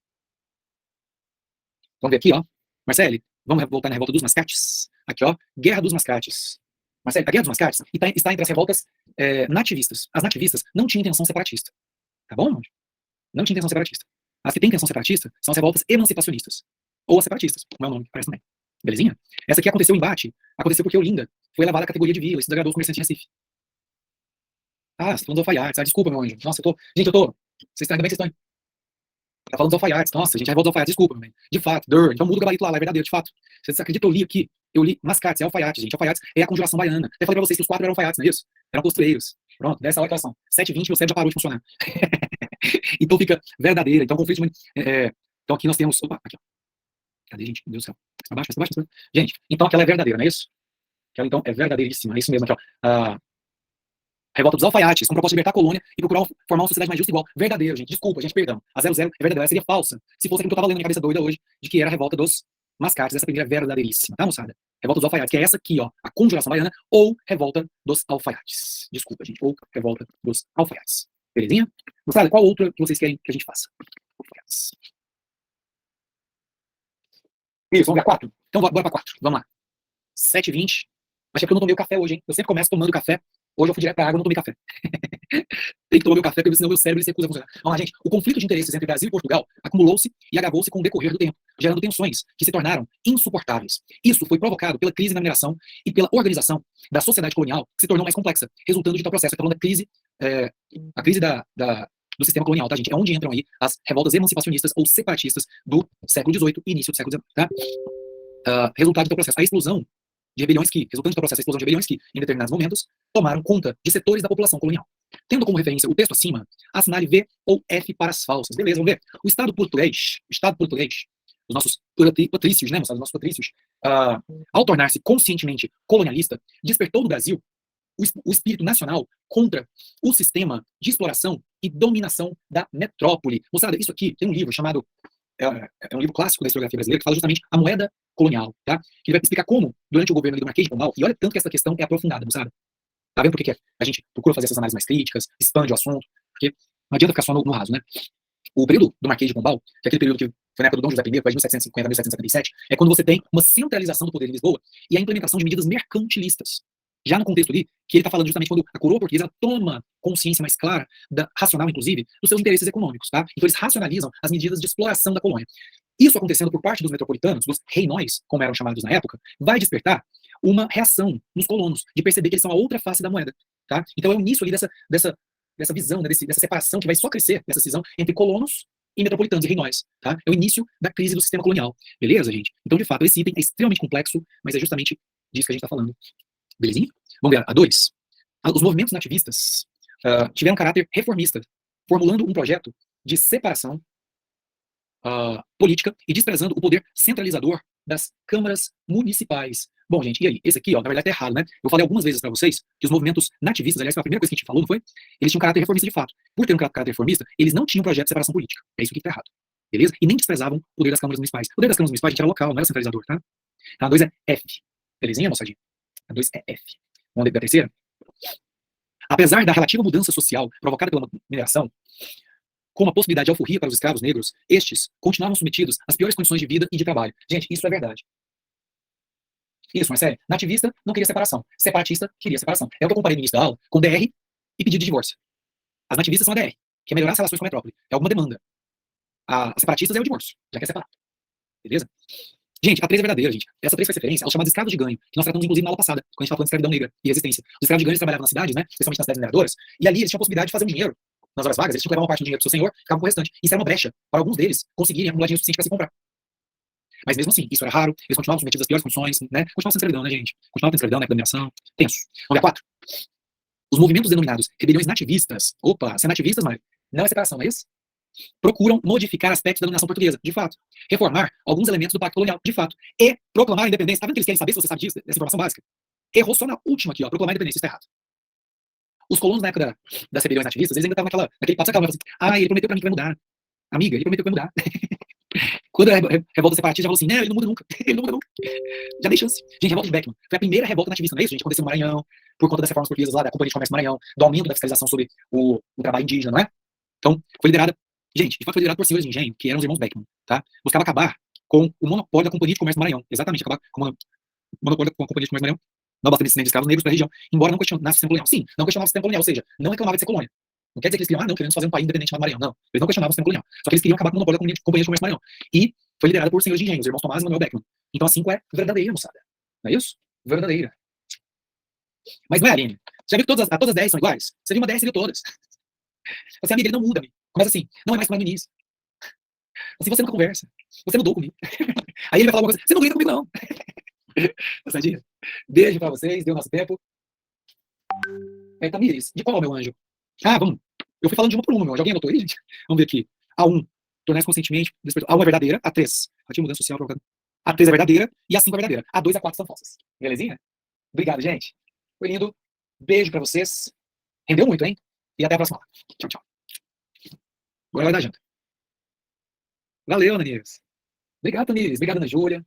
Vamos ver aqui, ó. Marcele, vamos voltar na revolta dos mascates. Aqui, ó. Guerra dos mascates. Marcele, a Guerra dos Mascates está entre as revoltas nativistas. As nativistas não tinham intenção separatista. Tá bom, não? Não tinha intenção separatista. As que têm intenção separatista são as revoltas emancipacionistas. Ou as separatistas, como é o nome que aparece também. Belezinha? Essa aqui aconteceu o embate. Aconteceu porque Olinda foi elevada à categoria de vila. Isso desagradou os comerciantes de Recife. Ah, você tá falando dos alfaiates. Ah, desculpa, meu anjo. Nossa, Gente, eu tô... Vocês estão... Ainda bem que vocês estão... Tá falando dos alfaiates. Nossa, gente, a revolta dos alfaiates. Desculpa, meu bem. De fato, então muda o gabarito lá, é verdadeiro, de fato. Vocês acreditam? Eu li mascates, é alfaiates, gente. Alfaiates é a conjuração baiana. Até falei pra vocês que os 4 eram alfaiates, não é isso? Eram costureiros. Pronto, dessa hora que elas são. 7h20, meu cérebro já parou de funcionar. Então fica verdadeira. Então, conflito... Então aqui nós temos... Opa, aqui, ó. Cadê, gente? Meu Deus do céu. Abaixo. Gente, então aquela é verdadeira, não é isso? Aquela, então, é verdadeiríssima. É isso mesmo, aqui, ó. Revolta dos alfaiates, com proposta de libertar a colônia e procurar formar uma sociedade mais justa e igual. Verdadeiro, gente. Desculpa, gente, perdão. A 00 é verdadeira, ela seria falsa. Se fosse aquilo que eu tava lendo na minha cabeça doida hoje, de que era a revolta dos mascates. Essa primeira é verdadeiríssima, tá, moçada? Revolta dos alfaiates, que é essa aqui, ó. A conjuração baiana ou revolta dos alfaiates. Desculpa, gente. Ou revolta dos alfaiates. Belezinha? Moçada, qual outra que vocês querem que a gente faça? Alfaiates. Isso, vamos ver a 4? Então bora pra 4. Vamos lá. 7h20. Mas é porque eu não tomei o café hoje, hein? Eu sempre começo tomando café. Hoje eu fui direto pra água e não tomei café. Tem que tomar meu café, porque senão meu cérebro se recusa a funcionar. Vamos lá, gente. O conflito de interesses entre Brasil e Portugal acumulou-se e agravou-se com o decorrer do tempo, gerando tensões que se tornaram insuportáveis. Isso foi provocado pela crise na mineração e pela organização da sociedade colonial, que se tornou mais complexa, resultando de tal processo. Estou falando da crise, a crise do sistema colonial, tá, gente? É onde entram aí as revoltas emancipacionistas ou separatistas do século XVIII e início do século XIX, tá? Resultado do processo. A explosão de rebeliões resultante do processo, a explosão de rebeliões que, em determinados momentos, tomaram conta de setores da população colonial. Tendo como referência o texto acima, assinale V ou F para as falsas. Beleza, vamos ver. O Estado português, os nossos patrícios, né, os nossos patrícios, ao tornar-se conscientemente colonialista, despertou no Brasil o espírito nacional contra o sistema de exploração e dominação da metrópole. Moçada, isso aqui tem um livro chamado... É um livro clássico da historiografia brasileira que fala justamente a moeda colonial, tá? Que ele vai explicar como, durante o governo do Marquês de Pombal, e olha tanto que essa questão é aprofundada, moçada. Tá vendo por que a gente procura fazer essas análises mais críticas, expande o assunto, porque não adianta ficar só no raso, né? O período do Marquês de Pombal, que é aquele período que foi na época do Dom José I, foi de 1750 a 1777, é quando você tem uma centralização do poder em Lisboa e a implementação de medidas mercantilistas. Já no contexto ali, que ele está falando justamente quando a coroa portuguesa toma consciência mais clara, racional inclusive, dos seus interesses econômicos, tá? Então eles racionalizam as medidas de exploração da colônia. Isso acontecendo por parte dos metropolitanos, dos reinóis, como eram chamados na época, vai despertar uma reação nos colonos, de perceber que eles são a outra face da moeda, tá? Então é o início ali dessa visão, né, dessa separação que vai só crescer, dessa cisão entre colonos e metropolitanos e reinóis, tá? É o início da crise do sistema colonial, beleza, gente? Então, de fato, esse item é extremamente complexo, mas é justamente disso que a gente está falando. Belezinha? Vamos ver a 2. Os movimentos nativistas tiveram caráter reformista, formulando um projeto de separação política e desprezando o poder centralizador das câmaras municipais. Bom, gente, e aí? Esse aqui, ó, na verdade, tá errado, né? Eu falei algumas vezes para vocês que os movimentos nativistas, aliás, foi a primeira coisa que a gente falou, não foi? Eles tinham caráter reformista de fato. Por ter um caráter reformista, eles não tinham projeto de separação política. É isso que tá errado. Beleza? E nem desprezavam o poder das câmaras municipais. O poder das câmaras municipais, gente, era local, não era centralizador, tá? A 2 é F. Belezinha, moçadinha? A 2 é F. Vamos ler da terceira? Apesar da relativa mudança social provocada pela mineração, com a possibilidade de alforria para os escravos negros, estes continuavam submetidos às piores condições de vida e de trabalho. Gente, isso é verdade. Isso, mas sério. Nativista não queria separação. Separatista queria separação. É o que eu comparei no início da aula com DR e pedido de divórcio. As nativistas são a DR, que é melhorar as relações com a metrópole. É alguma demanda. As separatistas é o divórcio, já quer separar. Beleza? Gente, a 3 é verdadeira, gente. Essa 3 faz referência aos chamados escravos de ganho, que nós tratamos inclusive na aula passada, quando a gente estava falando de escravidão negra e resistência. Os escravos de ganho trabalhavam nas cidades, né? Especialmente nas cidades mineradoras, e ali eles tinham a possibilidade de fazer um dinheiro nas horas vagas, eles tinham que levar uma parte do dinheiro pro seu senhor, ficavam com o restante. Isso era uma brecha para alguns deles conseguirem acumular dinheiro suficiente para se comprar. Mas mesmo assim, isso era raro, eles continuavam submetidos às piores condições, né? Continuavam sendo escravidão, né, gente? Continuavam sendo escravidão, né? Dominação. Tenso. Vamos ver a 4. Os movimentos denominados rebeliões nativistas. Opa, ser nativistas, Mário, não é separação, não é isso? Procuram modificar aspectos da dominação portuguesa, de fato. Reformar alguns elementos do pacto colonial, de fato. E proclamar a independência. Tá vendo que eles querem saber se você sabe disso, dessa informação básica? Errou só na última aqui, ó. Proclamar a independência, isso tá errado. Os colonos na época das rebeliões nativistas, eles ainda estavam naquele papo, sabe aquela assim, ele prometeu pra mim que vai mudar. Amiga, ele prometeu que vai mudar. Quando a revolta separatista já falou assim, não, ele não muda nunca, ele não muda nunca. Já dei chance. Gente, a revolta de Beckman foi a primeira revolta nativista, não é isso, gente? Aconteceu no Maranhão, por conta das reformas portuguesas lá, da Companhia de Comércio do Maranhão, do aumento da fiscalização sobre o trabalho indígena, não é? Então, foi liderada, gente, de fato foi liderada por senhores de engenho, que eram os irmãos Beckman, tá? Buscava acabar com o monopólio da Companhia de Comércio do Maranhão. Exatamente, acabar com o monopólio da Companhia de Comércio do Maranhão. Não abastecimento de escravos negros para a região, embora não questionasse o sistema colonial. Sim, não questionava o sistema colonial, ou seja, não reclamava de ser colônia. Não quer dizer que eles queriam, não, queremos fazer um país independente chamado Maranhão. Não, eles não questionavam o sistema colonial. Só que eles queriam acabar com o monopólio da Companhia de Comércio do Maranhão. E foi liderada por senhores de engenho, os irmãos Tomás e Manuel Beckman. Então a 5 é verdadeira, moçada. Não é isso? Verdadeira. Mas não é, Aline. Já viu que todas as 10 são iguais? Você viu uma 10, você viu todas. Você, amiga, ele não muda, amigo. Começa assim, não é mais como no início. Assim, você nunca conversa. Você mudou comigo. Aí ele vai falar alguma coisa, você não grita comigo, não. Passadinha. Beijo pra vocês, deu nosso tempo. Tamires, de qual, meu anjo? Vamos. Eu fui falando de uma por uma, meu anjo. Alguém anotou aí, gente? Vamos ver aqui. A1, tornar-se conscientemente. A1 é verdadeira. A3, ativa mudança social provocada. A3 é verdadeira e a 5 é verdadeira. A2 e a 4 são falsas. Belezinha? Obrigado, gente. Foi lindo. Beijo pra vocês. Rendeu muito, hein? E até a próxima. Tchau, tchau. Agora vai dar janta. Valeu, Ana Nires. Obrigado, Tamires. Obrigado, Ana Júlia.